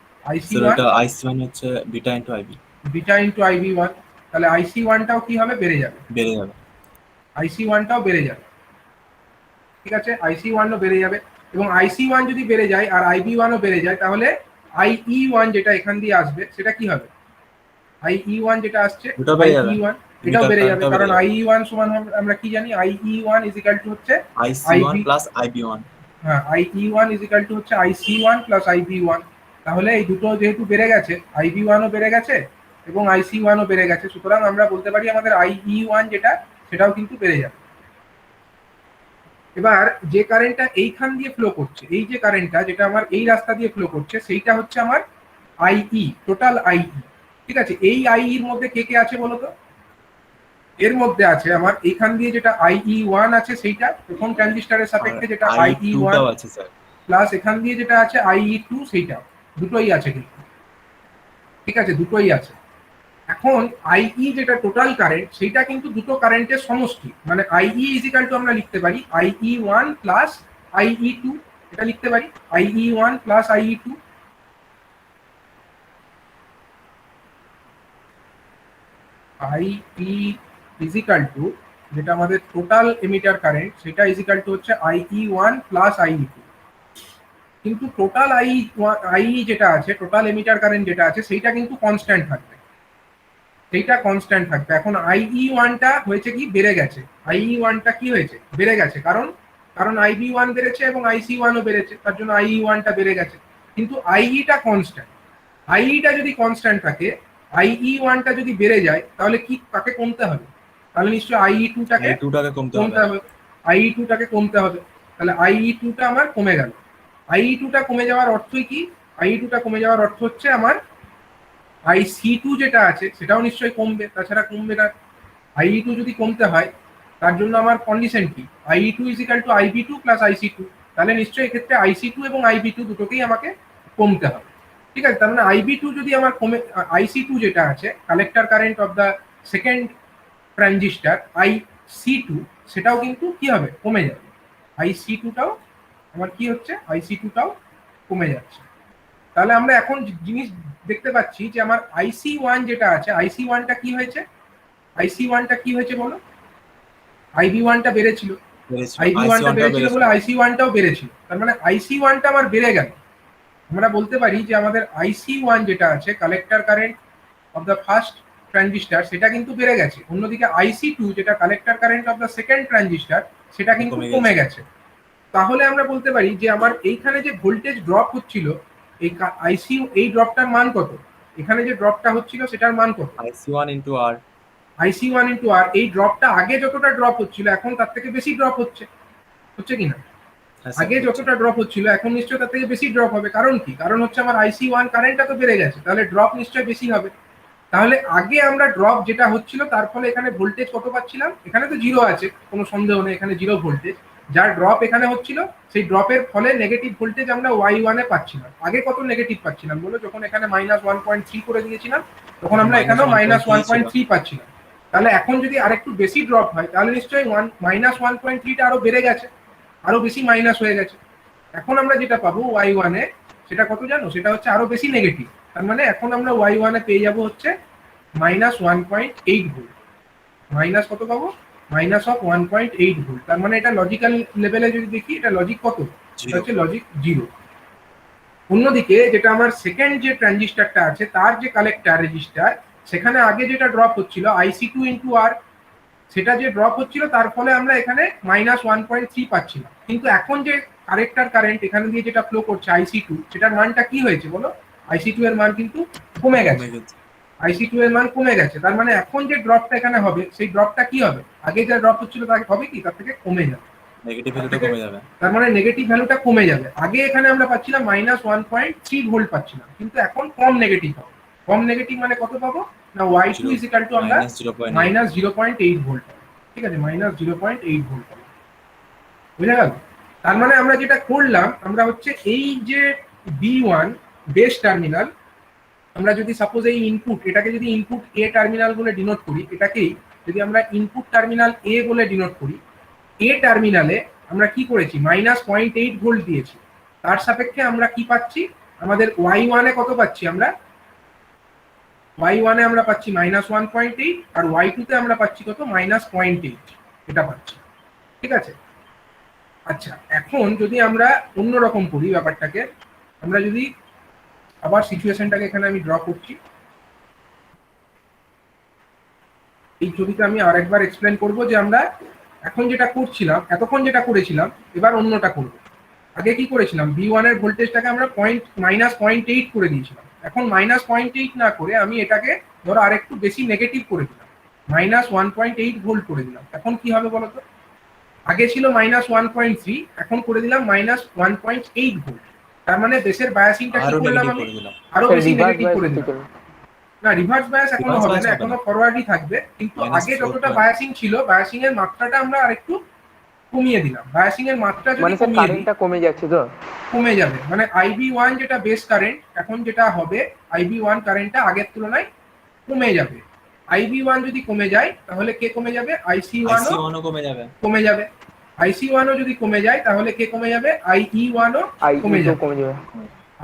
স্যার IC1 এটা IC1 হচ্ছে beta into IB. Beta into IB1, তাহলে IC1টাও কি হবে? বেড়ে যাবে। বেড়ে যাবে। IC1টাও বেড়ে যাবে, ঠিক আছে, আইসি ওয়ানও বেড়ে যাবে, এবং আইসি ওয়ান যদি বেড়ে যায় আর আইবি ওয়ানও বেড়ে যায়, তাহলে আইই ওয়ান যেটা এখান দিয়ে আসবে সেটা কি হবে, আইই ওয়ান যেটা আসছে ওটা বেড়ে যাবে, আইই ওয়ান এটাও মিটার বেড়ে যাবে, কারেন্টটাও বেড়ে কারণ যাবে। আইই ওয়ান সমান আমরা কি জানি, I E one is equal to হচ্ছে I C one I B, plus I B one. হ্যাঁ I E one is equal to হচ্ছে I C one plus I B one. তাহলে এই দুটো যেহেতু বেড়ে গেছে, আইবি ওয়ানও বেড়ে গেছে এবং আইসি ওয়ানও বেড়ে গেছে, সুতরাং আমরা বলতে পারি আমাদের আইই ওয়ান যেটা সেটাও কিন্তু বেড়ে যাবে। এবার যে কারেন্টটা এইখান দিয়ে ফ্লো করছে, এই যে কারেন্টটা যেটা আমার এই রাস্তা দিয়ে ফ্লো করছে, সেইটা হচ্ছে আমার আইই, টোটাল আইই। ঠিক আছে, এই আইই এর মধ্যে কে কে আছে বলতো? এর মধ্যে আছে আমার এইখান দিয়ে যেটা আইই ওয়ান আছে সেইটা প্রথম ট্রানজিস্টরের সাপেক্ষে যেটা আই আইই টু ওয়ান, টাও আছে স্যার। প্লাস এখান দিয়ে যেটা আছে আইই টু, সেইটা দুটোই আছে কিন্তু। ঠিক আছে, দুটোই আছে। এখন আইই যেটা টোটাল কারেন্ট, সেইটা কিন্তু দুটো কারেন্টের সমষ্টি, মানে আইই ইজ ইকাল টু আমরা লিখতে পারি IE one plus IE two, এটা লিখতে পারি IE one plus IE two. IE is equal to যেটা আমাদের টোটাল এমিটার কারেন্ট, সেটা ইজ ইকাল টু হচ্ছে IE one plus IE two. কিন্তু টোটাল আইই যেটা আছে, টোটাল এমিটার কারেন্ট যেটা আছে, সেইটা কিন্তু কনস্ট্যান্ট থাকবে, সেইটা কনস্ট্যান্ট থাকবে। এখন আইই ওয়ানটা হয়েছে কি, বেড়ে গেছে। আইই ওয়ানটা কি হয়েছে, বেড়ে গেছে, কারণ আইবি ওয়ান বেড়েছে এবং আইসি ওয়ানও বেড়েছে, তার জন্য আইই ওয়ানটা বেড়ে গেছে। কিন্তু আইইটা কনস্ট্যান্ট, আইইটা যদি কনস্ট্যান্ট থাকে, আইই ওয়ানটা যদি বেড়ে যায়, তাহলে কি তাকে কমতে হবে? তাহলে নিশ্চয়ই আইই টুটাকে আই টুটাকে কমতে কমতে হবে। হবে, আইই টুটাকে কমতে হবে। তাহলে আইই টুটা আমার কমে গেল। আইই টুটা কমে যাওয়ার অর্থই কি? আইই টুটা কমে যাওয়ার অর্থ হচ্ছে আমার আইসি টু যেটা আছে সেটাও নিশ্চয়ই কমবে, তাছাড়া কমবে না। আইই টু যদি কমতে হয়, তার জন্য আমার কন্ডিশন কি, IE two is equal to IB two plus IC two. তাহলে নিশ্চয়ই এক্ষেত্রে আইসি টু এবং আইবি টু দুটোকেই আমাকে কমতে হবে। ঠিক আছে, তার মানে আইবি টু যদি আমার কমে, আইসি টু যেটা আছে collector current of the second transistor IC two, সেটাও কিন্তু কি হবে, কমে যাবে। আইসি টুটাও আমার কি হচ্ছে, আইসি টুটাও কমে যাচ্ছে। তাহলে আমরা এখন জিনিস দেখতে পাচ্ছি যে আমার আইসি ওয়ান যেটা আছে, আইসি ওয়ানটা কি হয়েছে, আইসি ওয়ানটা কি হয়েছে বলো? আইবি ওয়ানটা বেড়েছিল, আইবি আইসি ওয়ানটা ওয়ানটা বেড়েছিল বেড়েছে। বলে আইসি ওয়ানটাও বেড়েছিল, তার মানে আইসি ওয়ানটা আমার বেড়ে গেল। আমরা বলতে পারি যে আমাদের আইসি ওয়ান যেটা আছে collector current of the first transistor, সেটা কিন্তু বেড়ে গেছে। অন্যদিকে আইসি টু যেটা collector current of the second transistor, সেটা কিন্তু কমে গেছে। তাহলে আমরা বলতে পারি যে আমার এইখানে যে ভোল্টেজ ড্রপ হচ্ছিল, এই আইসি, এই ড্রপটার মান কত? এখানে যে ড্রপটা হচ্ছিল সেটার মান কত? আইসি ওয়ান ইন্টু আর। আইসি ওয়ান ইন্টু আর। এই ড্রপটা আগে যতটা ড্রপ হচ্ছিল এখন তার থেকে বেশি ড্রপ হচ্ছে, হচ্ছে কিনা? আগে যতটা ড্রপ হচ্ছিল এখন নিশ্চয়ই তার থেকে বেশি ড্রপ হবে। কারণ কি? কারণ হচ্ছে আমার আইসি ওয়ান কারেন্টটা তো বেড়ে গেছে, তাহলে ড্রপ নিশ্চয়ই বেশি হবে। তাহলে আগে আমরা ড্রপ যেটা হচ্ছিল তার ফলে এখানে ভোল্টেজ কত পাচ্ছিলাম? এখানে তো জিরো আছে, কোনো সন্দেহ নেই, এখানে জিরো ভোল্টেজ। যার ড্রপ এখানে হচ্ছিল, সেই ড্রপের ফলে নেগেটিভ ভোল্টেজ আমরা ওয়াই ওয়ানে পাচ্ছিলাম। আগে কত নেগেটিভ পাচ্ছিলাম বলো? যখন এখানে -1.3 করে দিয়েছিলাম, তখন আমরা এখানেও -1.3 পাচ্ছিলাম। তাহলে এখন যদি আরেকটু বেশি ড্রপ হয়, তাহলে নিশ্চয়ই -1.3টা আরো বেড়ে গেছে, আরো বেশি মাইনাস হয়ে গেছে। এখন আমরা যেটা পাবো ওয়াই ওয়ানে, সেটা কত জানো? সেটা হচ্ছে আরো বেশি নেগেটিভ। তার মানে এখন আমরা ওয়াই ওয়ানে পেয়ে যাবো হচ্ছে -1.8 ভোল্ট। মাইনাস কত পাবো? -1.8 ভোল্ট। তার মানে এটা লজিক্যাল লেভেলে যদি দেখি, এটা লজিক কত? এটা হচ্ছে লজিক 0। অন্যদিকে যেটা আমার সেকেন্ড যে ট্রানজিস্টারটা আছে, তার যে কালেক্টর রেজিস্টার, সেখানে আগে যেটা ড্রপ হচ্ছিল আইসি টু ইন্টু আর, সেটা যে ড্রপ হচ্ছিল তার ফলে আমরা এখানে -1.3 পাচ্ছিলাম। কিন্তু এখন যে কালেক্টর কারেন্ট এখানে দিয়ে যেটা ফ্লো করছে আইসি টু, সেটার মানটা কি হয়েছে বলো? আইসি টু এর মান কিন্তু কমে গেছে, আইসি টু এর মান কমে গেছে। তার মানে এখন যে ড্রপটা এখানে হবে, সেই ড্রপটা কি হবে? আগে যে ড্রপ হচ্ছিল তার হবে কি, তার থেকে কমে যাবে, নেগেটিভ ভ্যালুটা কমে যাবে। তার মানে নেগেটিভ ভ্যালুটা কমে যাবে। আগে এখানে আমরা পাচ্ছিলাম -1.3 ভোল্ট পাচ্ছিলাম, কিন্তু এখন কম নেগেটিভ হবে। কম নেগেটিভ মানে কত পাবো না, Y two is equal to আমরা -0.8 ভোল্ট পাবো। ঠিক আছে, -0.8 ভোল্ট পাবো। বুঝা গেল? তার মানে আমরা যেটা করলাম, আমরা হচ্ছে এই যে B1 বেস টার্মিনাল, আমরা যদি সাপোজ এই ইনপুট, এটাকে যদি ইনপুট এ টার্মিনাল বলে ডিনোট করি, এটাকেই যদি আমরা ইনপুট টার্মিনাল এ বলে ডিনোট করি, এ টার্মিনালে আমরা কি করেছি, -0.8 ভোল্ট দিয়েছি। তার সাপেক্ষে আমরা কি পাচ্ছি, আমাদের ওয়াই ওয়ানে কত পাচ্ছি আমরা? ওয়াই ওয়ানে আমরা পাচ্ছি -1.8, আর ওয়াই টুতে আমরা পাচ্ছি কত? -0.8, এটা পাচ্ছি। ঠিক আছে, আচ্ছা, এখন যদি আমরা অন্যরকম করি ব্যাপারটাকে, আমরা যদি আবার সিচুয়েশনটাকে এখানে আমি ড্র করছি, এই ছবিতে আমি আরেকবার এক্সপ্লেন করব যে আমরা এখন যেটা করছিলাম, এতক্ষণ যেটা করেছিলাম, এবার অন্যটা করব। আগে কি করেছিলাম, V1 এর ভোল্টেজটাকে আমরা -0.8 করে দিয়েছিলাম। এখন -0.8 না করে আমি এটাকে ধরো আরেকটু বেশি নেগেটিভ করে দিলাম, -1.8 ভোল্ট করে দিলাম। এখন কি হবে বলতো, আগে ছিল -1.3, এখন করে দিলাম -1.8 ভোল্ট। তার মানে বেসের বায়াসিংটা কি আরো করলাম নেগেটিভ আমি, করে দিলাম। আরো বেশি রিভার্স নেগেটিভ করে বায়াস দিলাম। না, রিভার্স বায়াস এখনো Reverse হবে bias না, হবে এখনো না। ফরওয়ার্ডই থাকবে, কিন্তু আগে যতটা -4. বায়াসিং ছিল, বায়াসিং এর মাত্রাটা আমরা আরেকটু কমিয়ে দিলাম। বায়াসিং এর মাত্রা যদি মানে স্যার কমিয়ে দিই, কারেন্টটা কমে যাচ্ছে তো? কমে যাবে। মানে IB1 যেটা বেস কারেন্ট, এখন যেটা হবে IB1 কারেন্টটা আগের তুলনায় কমে যাবে। IB1 যদি কমে যায় তাহলে কে কমে যাবে, IC1 ও IC1 ও কমে যাবে। কমে যাবে। IC1 ও যদি কমে যায় তাহলে কে কমে যাবে, IE1 ও কমে IE তো যাবে। কমে যাবে।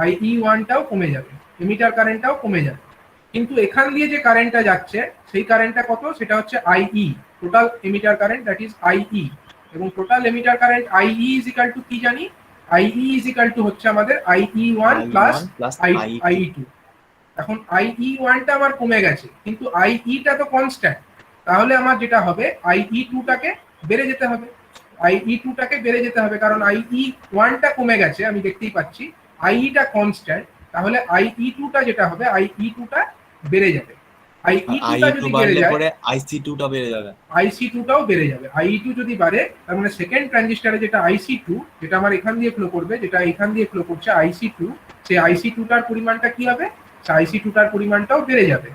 IE1 টাও কমে যাবে, এমিটার কারেন্টটাও কমে যাবে। কিন্তু এখান দিয়ে যে কারেন্টটা যাচ্ছে সেই কারেন্টটা কত, সেটা হচ্ছে IE, total emitter current, that is IE। এবং total emitter current IE is equal to কি জানি, IE ইজ ইকুয়াল টু হচ্ছে আমাদের IE1 plus plus IE2 IE2। এখন IE1 টা আমার কমে গেছে, কিন্তু IE টা তো কনস্ট্যান্ট। তাহলে আমার যেটা হবে, IE2 টাকে বেড়ে যেতে হবে, IE2 টাকে বেড়ে যেতে হবে, কারণ IE1 টা কমে গেছে আমি দেখতেই পাচ্ছি, IE টা কনস্ট্যান্ট। তাহলে IE2 টা যেটা হবে, IE2 টা বেড়ে যাবে। IE2 টা IE2 যদি বেড়ে বাড়লে যায়, পরে IC2 টা বেড়ে যাবে। IC2 টাও বেড়ে যাবে। IE2 যদি বাড়ে, তার মানে সেকেন্ড ট্রানজিস্টরে যেটা IC2, যেটা আমার এখান দিয়ে ফ্লো করবে, যেটা এখান দিয়ে ফ্লো করছে IC2, সেই IC2 টার পরিমাণটা কি হবে, সেই IC2 টার পরিমাণটাও বেড়ে যাবে।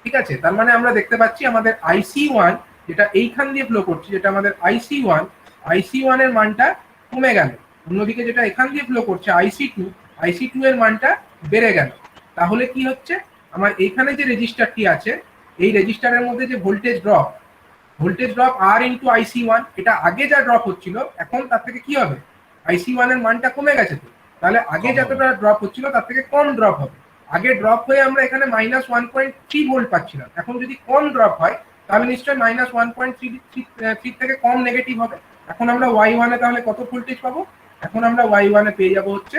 ঠিক আছে, তার মানে আমরা দেখতে পাচ্ছি আমাদের IC1 যেটা এইখান দিয়ে ফ্লো করছে, যেটা আমাদের IC1 এর মানটা কমে গেল। অন্যদিকে যেটা এখান দিয়ে ফ্লো করছে IC2 এর মানটা বেড়ে গেল। তাহলে কি হচ্ছে, আমার এইখানে যে রেজিস্টারটি আছে, এই রেজিস্টারের মধ্যে যে voltage drop R into IC1, এটা আগে যা ড্রপ হচ্ছিল, এখন তার থেকে কি হবে, IC1 এর মানটা কমে গেছে তো, তাহলে আগে কম যতটা ড্রপ হচ্ছিল তার থেকে কম ড্রপ হবে। আগে ড্রপ হয়ে আমরা এখানে -1.3 ভোল্ট পাচ্ছিলাম, এখন যদি কম ড্রপ হয় তাহলে নিশ্চয়ই -1.3 থেকে কম নেগেটিভ হবে। এখন আমরা Y1 এ তাহলে কত ভোল্টেজ পাবো, এখন আমরা Y1 এ পেয়ে যাবো হচ্ছে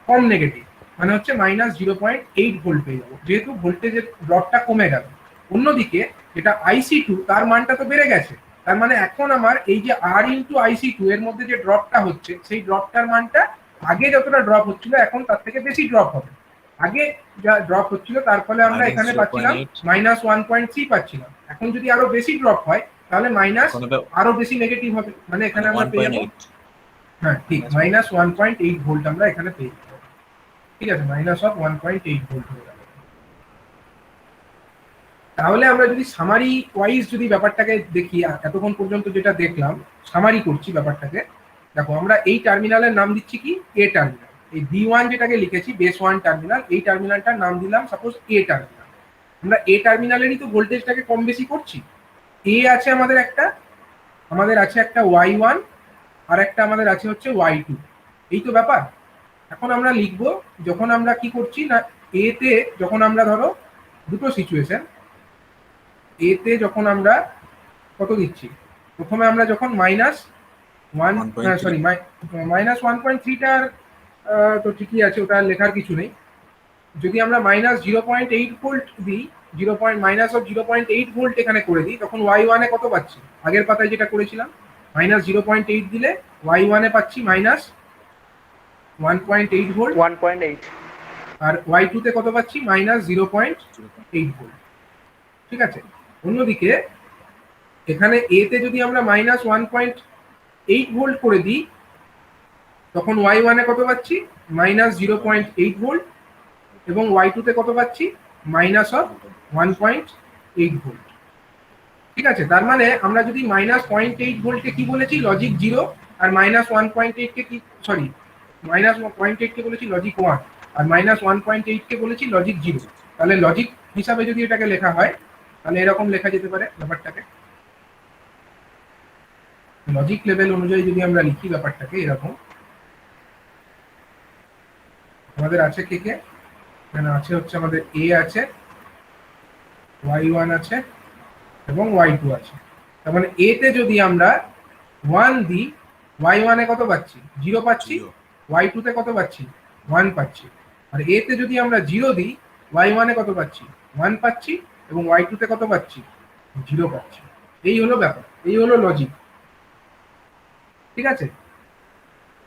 কম নেগেটিভ, মানে হচ্ছে -0.8 ভোল্ট পেয়ে যাবো, যেহেতু ভোল্টেজের ড্রপটা কমে গেল। অন্যদিকে যেটা IC2, তার মানটা তো বেড়ে গেছে, তার মানে এখন আমার এই যে R ইন্টু IC2 এর মধ্যে যে ড্রপটা হচ্ছে, সেই ড্রপটার মানটা আগে যতটা ড্রপ হচ্ছিল এখন তার থেকে বেশি ড্রপ হবে। আগে যা ড্রপ হচ্ছিল তার ফলে আমরা এখানে পাচ্ছিলাম -1.3 পাচ্ছিলাম, এখন যদি আরো বেশি ড্রপ হয় তাহলে মাইনাস আরো বেশি নেগেটিভ হবে, মানে এখানে আমরা পেয়ে যাবো, 1.8। হ্যাঁ ঠিক, -1.8 ভোল্ট আমরা এখানে পেয়ে যাবো। ঠিক আছে, -1.8 ভোল্ট হয়ে গেল। তাহলে আমরা যদি সামারি ওয়াইজ যদি ব্যাপারটাকে দেখি, এতক্ষণ পর্যন্ত যেটা দেখলাম, সামারি করছি ব্যাপারটাকে। দেখো, আমরা এই টার্মিনালের নাম দিচ্ছি কি, এ টার্মিনাল। এই V1 যেটাকে লিখেছি বেস 1 টার্মিনাল, এই টার্মিনালটার নাম দিলাম সাপোজ এ টার্মিনাল। আমরা এ টার্মিনালেরই তো ভোল্টেজটাকে কম বেশি করছি। এ আছে আমাদের একটা Y1, আর একটা আমাদের আছে হচ্ছে Y2, এই তো ব্যাপার। এখন আমরা লিখবো, যখন আমরা কি করছি না, এ তে যখন আমরা ধরো দুটো সিচুয়েশন, এতে যখন আমরা কত দিচ্ছি, প্রথমে আমরা যখন -1.3টার তো ঠিকই আছে, ওটা লেখার কিছু নেই। যদি আমরা -0.8 ভোল্ট দিই, -0.8 ভোল্ট এখানে করে দিই, তখন Y1 এ কত পাচ্ছি, আগের পাতায় যেটা করেছিলাম, -0.8 দিলে Y1 এ পাচ্ছি -1.8 ভোল্ট, 1.8। আর Y2 তে কত পাচ্ছি, -0.8 ভোল্ট। ঠিক আছে, অন্যদিকে এখানে এ তে যদি আমরা -1.8 ভোল্ট করে দিই, তখন Y1 এ কত পাচ্ছি, -0.8 ভোল্ট, এবং Y2 তে কত পাচ্ছি, -1.8 ভোল্ট। ঠিক আছে, তার মানে আমরা যদি -0.8 ভোল্টকে কি বলেছি, লজিক 0, আর -1.8 কে কি, সরি, -0.8 কে বলেছি লজিক 1, আর -1.8 কে বলেছি লজিক 0। তাহলে লজিক হিসাবে যদি এটাকে লেখা হয়, তাহলে এরকম লেখা যেতে পারে ব্যাপারটাকে, লজিক লেভেল অনুযায়ী যদি আমরা লিখি ব্যাপারটাকে এরকম, আমাদের আছে কে কে, এখানে আছে হচ্ছে আমাদের এ আছে, Y1 আছে এবং Y2 আছে। তার মানে এ তে যদি আমরা 1 দিই, y1 এ কত পাচ্ছি 0 পাচ্ছি, জিরো। y2 তে কত পাচ্ছি 1 পাচ্ছি। আর a তে যদি আমরা 0 দিই y1 এ কত পাচ্ছি 1 পাচ্ছি এবং y2 তে কত পাচ্ছি 0 পাচ্ছি। এই হলো ব্যাপার, এই হলো লজিক। ঠিক আছে,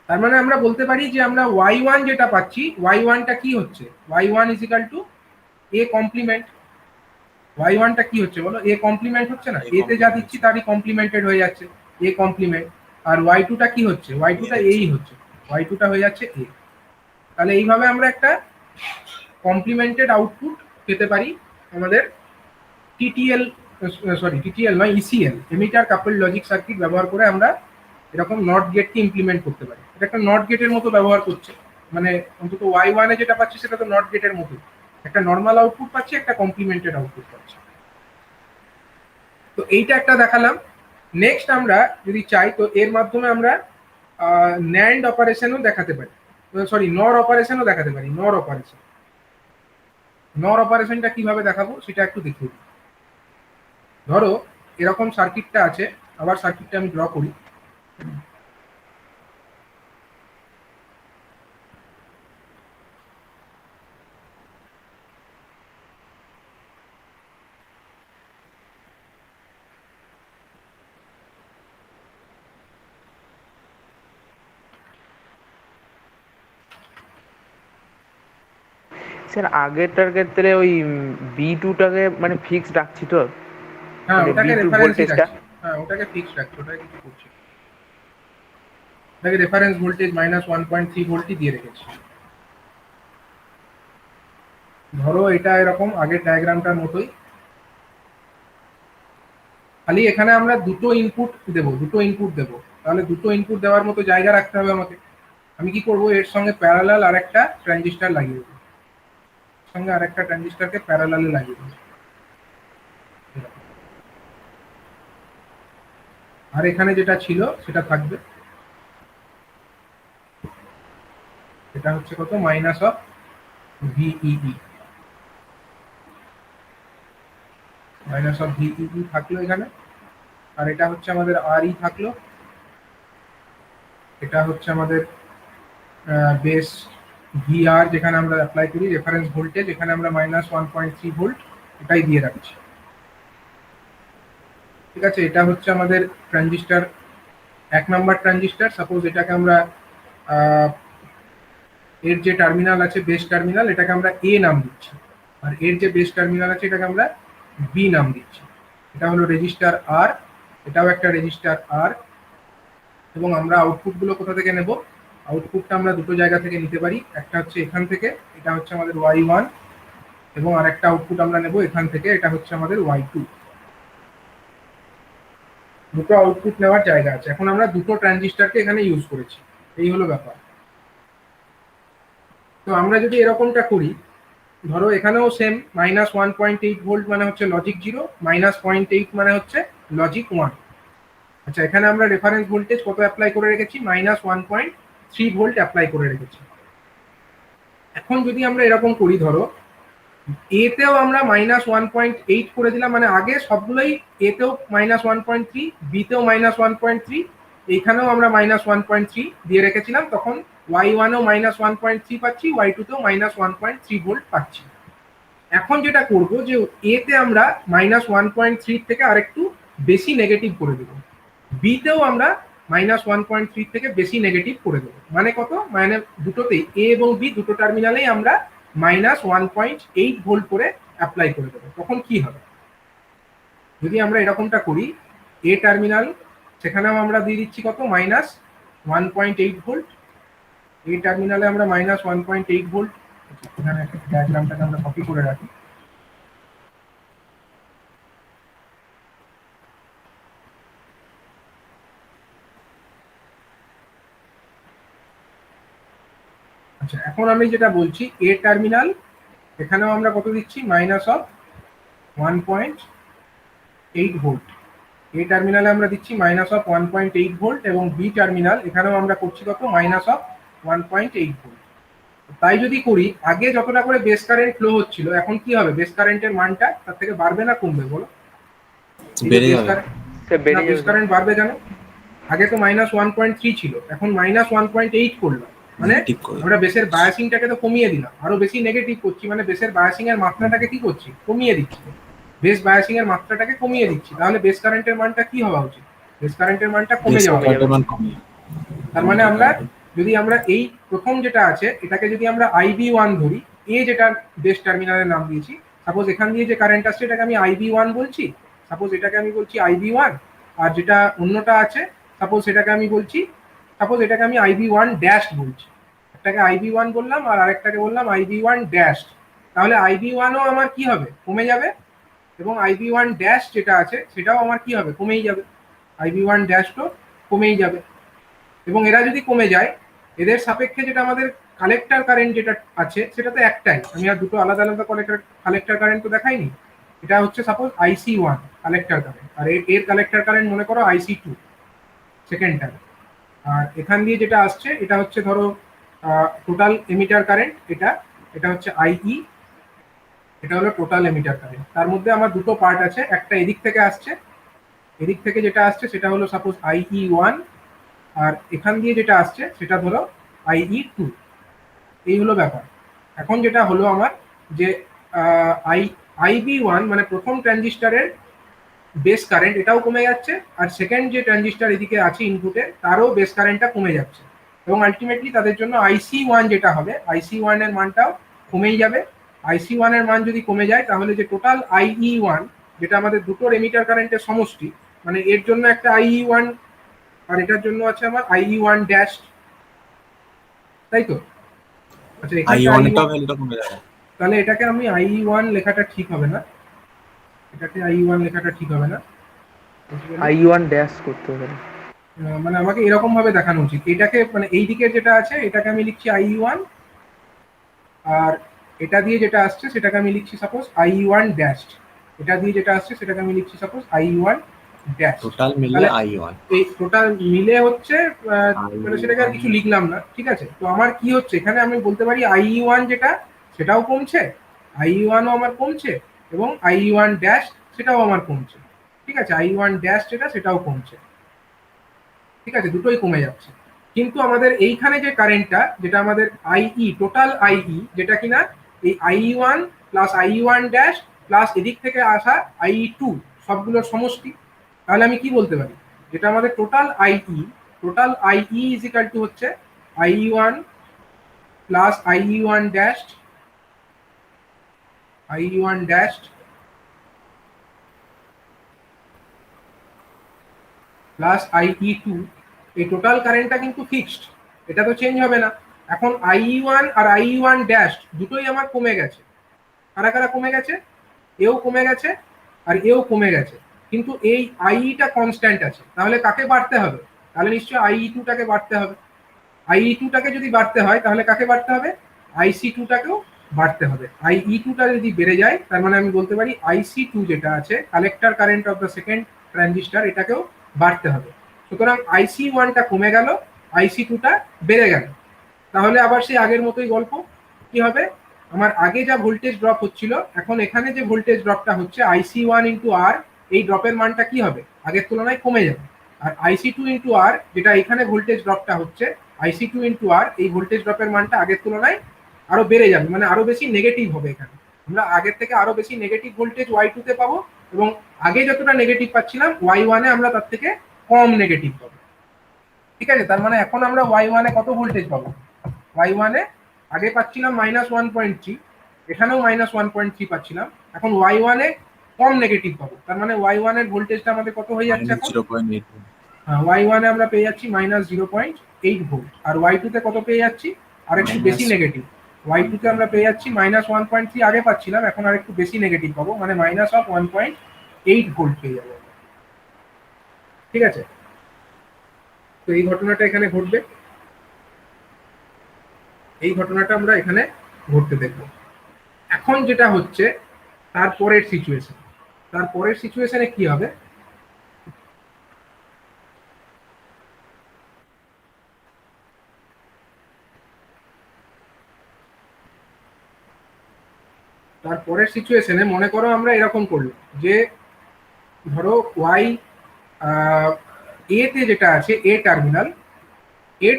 তার মানে আমরা বলতে পারি যে আমরা y1 যেটা পাচ্ছি y1 টা কি হচ্ছে y1 is equal to a complement. y1 টা কি হচ্ছে বলো, a কমপ্লিমেন্ট হচ্ছে না, A a তে যা complement দিচ্ছি হচ্ছে। তারই কমপ্লিমেন্টেড হয়ে যাচ্ছে a কমপ্লিমেন্ট। আর y2 টা কি হচ্ছে y2 টা A এই হচ্ছে, y2 টা হয়ে যাচ্ছে a। তাহলে এইভাবে আমরা একটা কমপ্লিমেন্টেড আউটপুট পেতে পারি আমাদের টিটিএল, সরি টিটিএল নয় ইসিএল, এমিটার কাপল লজিক সার্কিট ব্যবহার করে আমরা এরকম নট গেটকে ইমপ্লিমেন্ট করতে পারি। এটা একটা নট গেটের মতো ব্যবহার করছে, মানে অন্তত y1 এ যেটা পাচ্ছি সেটা তো নট গেটের মতো, একটা নর্মাল আউটপুট পাচ্ছি, একটা কমপ্লিমেন্টেড আউটপুট পাচ্ছি। তো এইটা একটা দেখালাম। নেক্সট আমরা যদি চাই তো এর মাধ্যমে আমরা ন্যান্ড অপারেশনও দেখাতে পারি, সরি নর অপারেশনও দেখাতে পারি। নর অপারেশন, নর অপারেশনটা কিভাবে দেখাবো সেটা একটু দেখিয়ে দিই। ধরো এরকম সার্কিটটা আছে, আবার সার্কিটটা আমি ড্র করি। স্যার আগেরটার ক্ষেত্রে ওই B2টাকে মানে ফিক্সড রাখছি তো, হ্যাঁ মানে ওটাকে B2 রেফারেন্সই ভোল্টেজটা। রাখছি, হ্যাঁ ওটাকে ফিক্সড রাখছি, ওটাকে কিছু করছি না। ওটাকে রেফারেন্স ভোল্টেজ -1.3 ভোল্টই দিয়ে রেখেছি। ধরো এটা এরকম আগের ডায়াগ্রামটার মতোই, খালি এখানে আমরা দুটো ইনপুট দেবো। তাহলে দুটো ইনপুট দেওয়ার মতো জায়গা রাখতে হবে আমাকে। আমি কি করব, এর সঙ্গে প্যারালাল আরেকটা ট্রানজিস্টর লাগিয়ে দেবো, সঙ্গে আরেকটা ট্রানজিস্টরকে প্যারালালে লাগিয়ে দেবো। আর এখানে যেটা ছিল সেটা থাকবে, এটা হচ্ছে কত মাইনাস অফ ভিইই, মাইনাস অফ ভিইই থাকলো এখানে। আর এটা হচ্ছে আমাদের আর ই থাকলো, এটা হচ্ছে আমাদের বেস ভিআর যেখানে আমরা অ্যাপ্লাই করি রেফারেন্স ভোল্টেজ, এখানে আমরা -1.3 ভোল্ট এটাই দিয়ে রাখছি। ঠিক আছে, এটা হচ্ছে আমাদের ট্রানজিস্টর 1 নাম্বার ট্রানজিস্টর। সাপোজ এটাকে আমরা এর যে টার্মিনাল আছে বেস টার্মিনাল, এটাকে আমরা এ নাম দিচ্ছি, আর এর যে বেস টার্মিনাল আছে এটাকে আমরা বি নাম দিচ্ছি। এটা হলো রেজিস্টার আর, এটাও একটা রেজিস্টার আর। এবং আমরা আউটপুটগুলো কোথা থেকে নেব, আউটপুটটা আমরা দুটো জায়গা থেকে নিতে পারি, একটা হচ্ছে এখান থেকে, এটা হচ্ছে আমাদের y1, এবং আরেকটা আউটপুট আমরা নেব এখান থেকে, এটা হচ্ছে আমাদের y2। দুটো আউটপুট নেওয়ার জায়গা আছে। এখন আমরা দুটো ট্রানজিস্টরকে এখানে ইউজ করেছি, এই হলো ব্যাপার। তো আমরা যদি এরকমটা করি, ধরো এখানেও সেম -1.8 ভোল্ট মানে হচ্ছে লজিক 0, -0.8 মানে হচ্ছে লজিক 1। আচ্ছা, এখানে আমরা রেফারেন্স ভোল্টেজ কত অ্যাপ্লাই করে রেখেছি, -1.3 ভোল্ট অ্যাপ্লাই করে রেখেছি। এখন যদি আমরা এরকম করি, ধরো এতেও আমরা -1.8 করে দিলাম, মানে আগে সবগুলোই এতেও -1.3, বিতেও -1.3, এইখানেও আমরা -1.3 দিয়ে রেখেছিলাম, তখন y1 এও -1.3 পাচ্ছি, y2 তেও -1.3 ভোল্ট পাচ্ছি। এখন যেটা করব যে এতে আমরা -1.3 থেকে আরেকটু বেশি নেগেটিভ করে দেবো, বিতেও আমরা -1.3 থেকে বেশি নেগেটিভ করে দেবো। মানে কত, মানে দুটোতেই এ এবং বি দুটো টার্মিনালেই আমরা -1.8 ভোল্ট করে অ্যাপ্লাই করে দেবো। তখন কি হবে, যদি আমরা এরকমটা করি, এ টার্মিনাল সেখানেও আমরা দিয়ে দিচ্ছি কত -1.8 ভোল্ট, এই টার্মিনালে আমরা -1.8 ভোল্ট। এখানে ডায়াগ্রামটাকে আমরা কপি করে রাখি। আচ্ছা, এখন আমি যেটা বলছি এ টার্মিনাল, এখানেও আমরা কত দিচ্ছি -1.8 ভোল্ট, এ টার্মিনালে আমরা দিচ্ছি -1.8 ভোল্ট, এবং বি টার্মিনাল এখানেও আমরা করছি কত -1.8 ভোল্ট। তাই যদি করি, আগে যতটা করে বেস কারেন্ট ফ্লো হচ্ছিল, এখন কি হবে, বেস কারেন্টের মানটা তার থেকে বাড়বে না কমবে বলো? বেড়ে যাবে। সে বেড়ে বেস যাবে। কারেন্ট বাড়বে কেন, আগে তো -1.3 ছিল, এখন -1.8 করলাম, মানে ঠিক করে আমরা বেসের বায়াসিংটাকে তো কমিয়ে দিলাম, আরো বেশি নেগেটিভ করছি, মানে বেসের বায়াসিং এর মাত্রাটাকে কি করছি, কমিয়ে দিচ্ছি। বেস বায়াসিং এর মাত্রাটাকে কমিয়ে দিচ্ছি, তাহলে বেস কারেন্টের মানটা কি হওয়া উচিত? বেস কারেন্টের মানটা কমে বেস যাওয়া উচিত। কারেন্টের মান কমিয়ে তার মানে আমরা যদি আমরা এই প্রথম যেটা আছে এটাকে যদি আমরা IB1 ধরি, এ যেটা বেস টার্মিনালের নাম দিয়েছি, সাপোজ এখান দিয়ে যে কারেন্ট আসছে এটাকে আমি IB1 বলছি, সাপোজ এটাকে আমি বলছি IB1, আর যেটা অন্যটা আছে সাপোজ সেটাকে আমি বলছি, সাপোজ এটাকে আমি IB1 ড্যাশ বলছি, একটাকে IB1 বললাম আর আরেকটাকে বললাম IB1 ড্যাশ। তাহলে IB1ও আমার কি হবে, কমে যাবে, এবং IB1 ড্যাশ যেটা আছে সেটাও আমার কি হবে, কমেই যাবে, IB1 ড্যাশ তো কমেই যাবে। এবং এরা যদি কমে যায়, এদের সাপেক্ষে যেটা আমাদের কালেক্টর কারেন্ট যেটা আছে সেটা তো একটাই, আমি আর দুটো আলাদা আলাদা কালেক্টর কারেন্ট তো দেখাইনি। এটা হচ্ছে সাপোজ IC1 কালেক্টর কারেন্ট, আর এর কালেক্টর কারেন্ট মনে করো IC2 সেকেন্ড টার্ম। আর এখান দিয়ে যেটা আসছে এটা হচ্ছে ধরো টোটাল এমিটার কারেন্ট, এটা এটা হচ্ছে IE, এটা হলো টোটাল এমিটার কারেন্ট। তার মধ্যে আমার দুটো পার্ট আছে, একটা এদিক থেকে আসছে, এদিক থেকে যেটা আসছে সেটা হলো সাপোজ IE1, আর এখান দিয়ে যেটা আসছে সেটা ধরো IE2। এই হলো ব্যাপার। এখন যেটা হলো আমার যে IB1 মানে প্রথম ট্রানজিস্টরের বেস কারেন্ট এটাও কমে যাচ্ছে, আর সেকেন্ড যে ট্রানজিস্টর এদিকে আছে ইনপুটে তারও বেস কারেন্টটা কমে যাচ্ছে, এবং আলটিমেটলি তাদের জন্য IC1 যেটা হবে, IC1 এর মানটাও কমেই যাবে। IC1 এর মান যদি কমে যায় তাহলে যে টোটাল IE1 যেটা আমাদের দুটো এমিটার কারেন্টের সমষ্টি, মানে এর জন্য একটা IE1 আর এটার জন্য আছে আমার IE1 ড্যাশ, তাই তো? আচ্ছা এখানে I1 এটাও ভ্যালুটা কমে যাবে। তাহলে এটাকে আমি IE1 লেখাটা ঠিক হবে না, এটাকে IE1 লেখাটা ঠিক হবে না, I1 ড্যাশ করতে হবে। মানে আমাকে এরকম ভাবে দেখানো উচিত, এটাকে মানে এই দিকের যেটা আছে এটাকে আমি লিখছি IE1, আর এটা দিয়ে যেটা আসছে সেটাকে আমি লিখছি সাপোজ IE1 ড্যাশ, এটা দিয়ে যেটা আসছে সেটাকে আমি লিখছি সাপোজ IE1 ড্যাশ। টোটাল মিলে তাহলে I1 এই টোটাল মিলে হচ্ছে মানে সেটাকে আর কিছু লিখলাম না, ঠিক আছে? তো আমার কি হচ্ছে এখানে আমি বলতে পারি IE1 যেটা সেটাও কমছে, IE1ও আমার কমছে, এবং IE1 ড্যাশ সেটাও আমার কমছে, ঠিক আছে? IE1 ড্যাশ যেটা সেটাও কমছে, ঠিক আছে, দুটোই কমে যাচ্ছে। কিন্তু আমাদের এইখানে যে কারেন্টটা যেটা আমাদের IE টোটাল IE, যেটা কিনা এই IE1 plus IE1 dash plus এদিক থেকে আসা IE2 সবগুলোর সমষ্টি, তাহলে আমি কি বলতে পারি, যেটা আমাদের total IE is equal to হচ্ছে IE1 plus IE1 dash IE1 dash plus IE2। এই টোটাল কারেন্টটা কিন্তু ফিক্সড, এটা তো চেঞ্জ হবে না। এখন IE1 আর IE1 ড্যাশ দুটোই আমার কমে গেছে, কারা কারা কমে গেছে, এও কমে গেছে আর এও কমে গেছে, কিন্তু এই IEটা কনস্ট্যান্ট আছে, তাহলে কাকে বাড়তে হবে, তাহলে নিশ্চয়ই IE2টাকে বাড়তে হবে। IE2টাকে যদি বাড়তে হয় তাহলে কাকে বাড়তে হবে, IC2টাকেও বাড়তে হবে। IE2টা যদি বেড়ে যায় তার মানে আমি বলতে পারি IC2 যেটা আছে collector current of the second transistor এটাকেও বাড়তে হবে। সুতরাং IC1টা কমে গেল, IC2টা বেড়ে গেল, তাহলে আবার সেই আগের মতোই গল্প। কি হবে, আমার আগে যা ভোল্টেজ ড্রপ হচ্ছিল এখন এখানে যে ভোল্টেজ ড্রপটা হচ্ছে IC1 ইন্টু আর, এই ড্রপের মানটা কি হবে, আগের তুলনায় কমে যাবে। আর IC2 ইন্টু আর যেটা এখানে ভোল্টেজ ড্রপটা হচ্ছে IC2 ইন্টু আর, এই ভোল্টেজ ড্রপের মানটা আগের তুলনায় আরো বেড়ে যাবে, মানে আরো বেশি নেগেটিভ হবে। এখানে আমরা আগের থেকে আরো বেশি নেগেটিভ ভোল্টেজ Y2 তে পাবো, এবং আগে যতটা নেগেটিভ পাচ্ছিলাম Y1 এ আমরা তার থেকে কম নেগেটিভ পাবো, ঠিক আছে? তার মানে এখন আমরা Y1 এ কত ভোল্টেজ পাবো, Y1 এ আগে পাচ্ছিলাম -1.3, এখানেও -1.3 পাচ্ছিলাম, এখন Y1 এ কম নেগেটিভ পাবো, তার মানে Y1 এর ভোল্টেজটা আমাদের কত হয়ে যাচ্ছে এখন, 0.8 Y1 এ আমরা পেয়ে যাচ্ছি -0.8 ভোল্ট, আর Y2 তে কত পেয়ে যাচ্ছি, আর একটু বেশি নেগেটিভ। Y2 তে আমরা পেয়ে যাচ্ছি -1.3 আগে পাচ্ছিলাম, এখন আর একটু বেশি নেগেটিভ পাবো, মানে -1.8 ভোল্ট পেয়ে যাবো, ঠিক আছে? তো এই ঘটনাটা এখানে ঘটবে, এই ঘটনাটা আমরা এখানে ঘটতে দেখব। এখন যেটা হচ্ছে তারপরের সিচুয়েশন, তারপরের সিচুয়েশনে কি হবে, তারপরের সিচুয়েশনে মনে করো আমরা এরকম করলাম যে ধরো Y এ তে যেটা আছে এ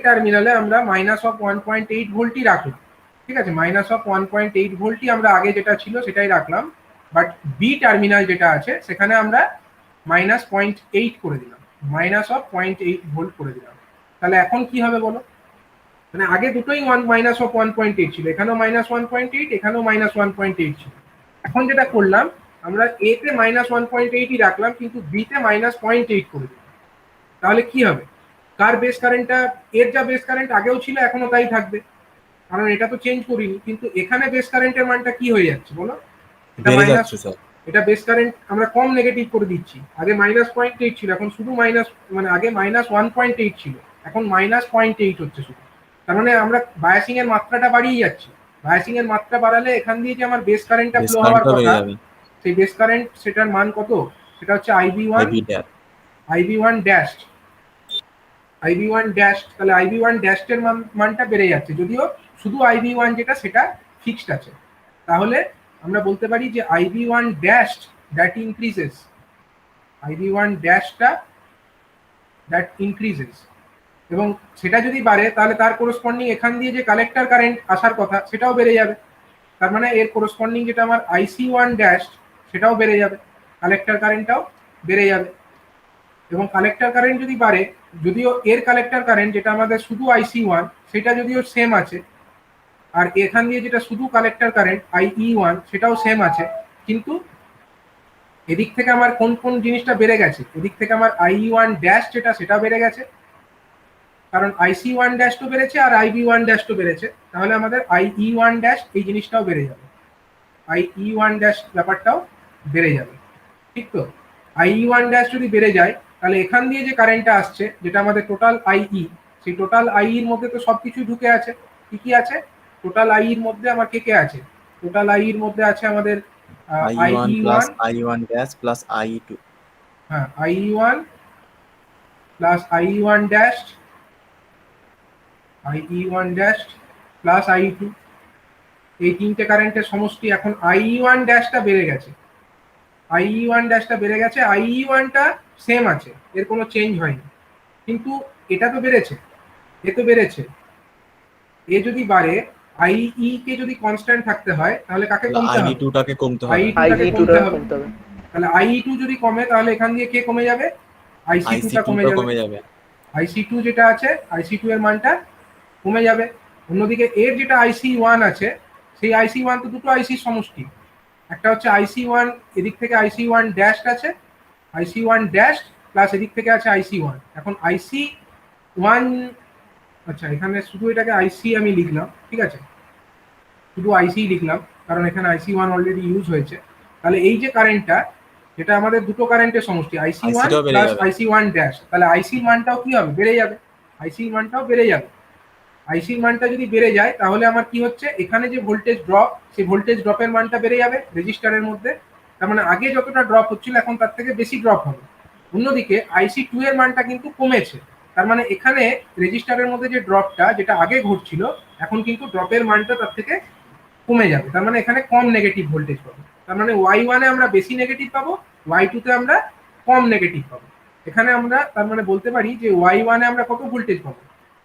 টার্মিনালে আমরা -1.8 ভোল্টই রাখলাম, ঠিক আছে, -1.8 ভোল্টই আমরা আগে যেটা ছিল সেটাই রাখলাম, বাট বি টার্মিনাল যেটা আছে সেখানে আমরা -0.8 করে দিলাম, -0.8 ভোল্ট করে দিলাম। তাহলে এখন কি হবে বলো? মানে আগে দুটোই -1.8 ছিল, এখানেও -1.8, এখানেও -1.8 ছিল। এখন যেটা করলাম আমরা এ তে -1.8ই রাখলাম, কিন্তু বি তে -0.8 করে দিলাম। তাহলে কি হবে? কার বেস কারেন্টটা, এর যা বেস কারেন্ট আগেও ছিল এখনো তাই থাকবে, কারণ এটা তো চেঞ্জ করিনি, কিন্তু এখানে বেস কারেন্টের মানটা কি হয়ে যাচ্ছে বলো? এটা বেড়ে মাইনাস, যাচ্ছে স্যার। এটা বেস কারেন্ট আমরা কম নেগেটিভ করে দিচ্ছি। আগে -0.8 ছিল, এখন শুধু মাইনাস, মানে আগে -1.8 ছিল, এখন -0.8 হচ্ছে শুধু। তার মানে আমরা বায়াসিং এর মাত্রাটা বাড়িয়ে যাচ্ছি। বায়াসিং এর মাত্রা বাড়ালে এখান দিয়ে যে আমার বেস কারেন্টটা বেস ফ্লো হওয়ার কারেন্টটাও কথা, বেড়ে যাবে। সেই বেস কারেন্ট সেটার মান কত? সেটা হচ্ছে IB1, ivy dash. IB1 dash, IB1 dash. তাহলে IB1 ড্যাশের মানটা বেড়ে যাচ্ছে, যদিও শুধু IB1 যেটা সেটা ফিক্সড আছে। তাহলে আমরা বলতে পারি যে IB1 dash that increases, IB1 ড্যাশটা দ্যাট ইনক্রিজেস, এবং সেটা যদি বাড়ে তাহলে তার করসপন্ডিং এখান দিয়ে যে কালেক্টর কারেন্ট আসার কথা সেটাও বেড়ে যাবে। তার মানে এর করসপন্ডিং যেটা আমার IC1 ড্যাশ সেটাও বেড়ে যাবে, কালেক্টর কারেন্টটাও বেড়ে যাবে। এবং কালেক্টর কারেন্ট যদি বাড়ে, যদিও এর কালেক্টর কারেন্ট যেটা আমাদের শুধু IC1 সেটা যদিও সেম আছে, আর এখান দিয়ে যেটা শুধু কালেক্টর কারেন্ট IE1 সেটাও সেম আছে, কিন্তু এদিক থেকে আমার কোন কোন জিনিসটা বেড়ে গেছে? এদিক থেকে আমার IE1 ড্যাশ যেটা সেটা বেড়ে গেছে, কারণ IC1 ড্যাশ তো বেড়েছে আর IB1 ড্যাশ তো বেড়েছে, তাহলে আমাদের IE1 ড্যাশ এই জিনিসটাও বেড়ে যাবে, IE1 ড্যাশ ব্যাপারটাও বেড়ে যাবে, ঠিক তো? IE1 ড্যাশ যদি বেড়ে যায় তাহলে এখান দিয়ে যে কারেন্টটা আসছে যেটা আমাদের টোটাল IE, সেই টোটাল IE এর মধ্যে তো সবকিছু ঢুকে আছে। কি কি আছে টোটাল IE এর মধ্যে? আমার কে কে আছে টোটাল IE এর মধ্যে? আছে আমাদের IE1 plus IE1, I1 dash plus IE2। হ্যাঁ, IE1 plus IE1 dash, IE1 dash plus IE2, এই তিনটে কারেন্টের সমষ্টি। এখন IE1 ড্যাশটা বেড়ে গেছে, IE1 ড্যাশটা বেড়ে গেছে, IE1টা সেম আছে, এর কোনো চেঞ্জ হয়নি, কিন্তু এটা তো বেড়েছে, এ তো বেড়েছে। এ যদি বাড়ে, IE কে যদি কনস্ট্যান্ট থাকতে হয় তাহলে কাকে তাহলে কমতে হবে? IE2টাকে কমতে হবে। IE2টাকে IG2 কমতে টাকা হবে। কমতে হবে। তাহলে IE2 যদি কমে তাহলে এখান দিয়ে কে কমে যাবে? IC2টা কমে IC2টা যাবে। কমে যাবে। IC2 যেটা আছে, IC2 এর মানটা কমে যাবে। অন্যদিকে এর যেটা IC1 আছে, সেই IC1 তো দুটো IC সমষ্টি, একটা হচ্ছে IC1, এদিক থেকে IC1 ড্যাশ আছে, IC1 ড্যাশ প্লাস এদিক থেকে আছে IC1। এখন IC1, আচ্ছা এখানে শুধু এটাকে IC আমি লিখলাম, ঠিক আছে, শুধু IC লিখলাম কারণ এখানে IC1 অলরেডি ইউজ হয়েছে। তাহলে এই যে কারেন্টটা, যেটা আমাদের দুটো কারেন্টের সমষ্টি IC1 IC2টাও বেড়ে প্লাস যাবে। IC1 ড্যাশ, তাহলে IC এর মানটাও কি হবে? বেড়ে যাবে, IC এর মানটাও বেড়ে যাবে। IC এর মানটা যদি বেড়ে যায় তাহলে আমার কি হচ্ছে? এখানে যে ভোল্টেজ ড্রপ, সেই ভোল্টেজ ড্রপের মানটা বেড়ে যাবে রেজিস্টারের মধ্যে। তার মানে আগে যতটা ড্রপ হচ্ছিল এখন তার থেকে বেশি ড্রপ হবে। অন্যদিকে IC2 এর মানটা কিন্তু কমেছে, তার মানে এখানে রেজিস্টারের মধ্যে যে ড্রপটা যেটা আগে ঘটছিল এখন কিন্তু ড্রপের মানটা তার থেকে কমে যাবে, তার মানে এখানে কম নেগেটিভ ভোল্টেজ পাবো। তার মানে Y1 এ আমরা বেশি নেগেটিভ পাবো, Y2 তে আমরা কম নেগেটিভ পাবো। এখানে আমরা তার মানে বলতে পারি যে Y1 এ আমরা কত ভোল্টেজ পাবো?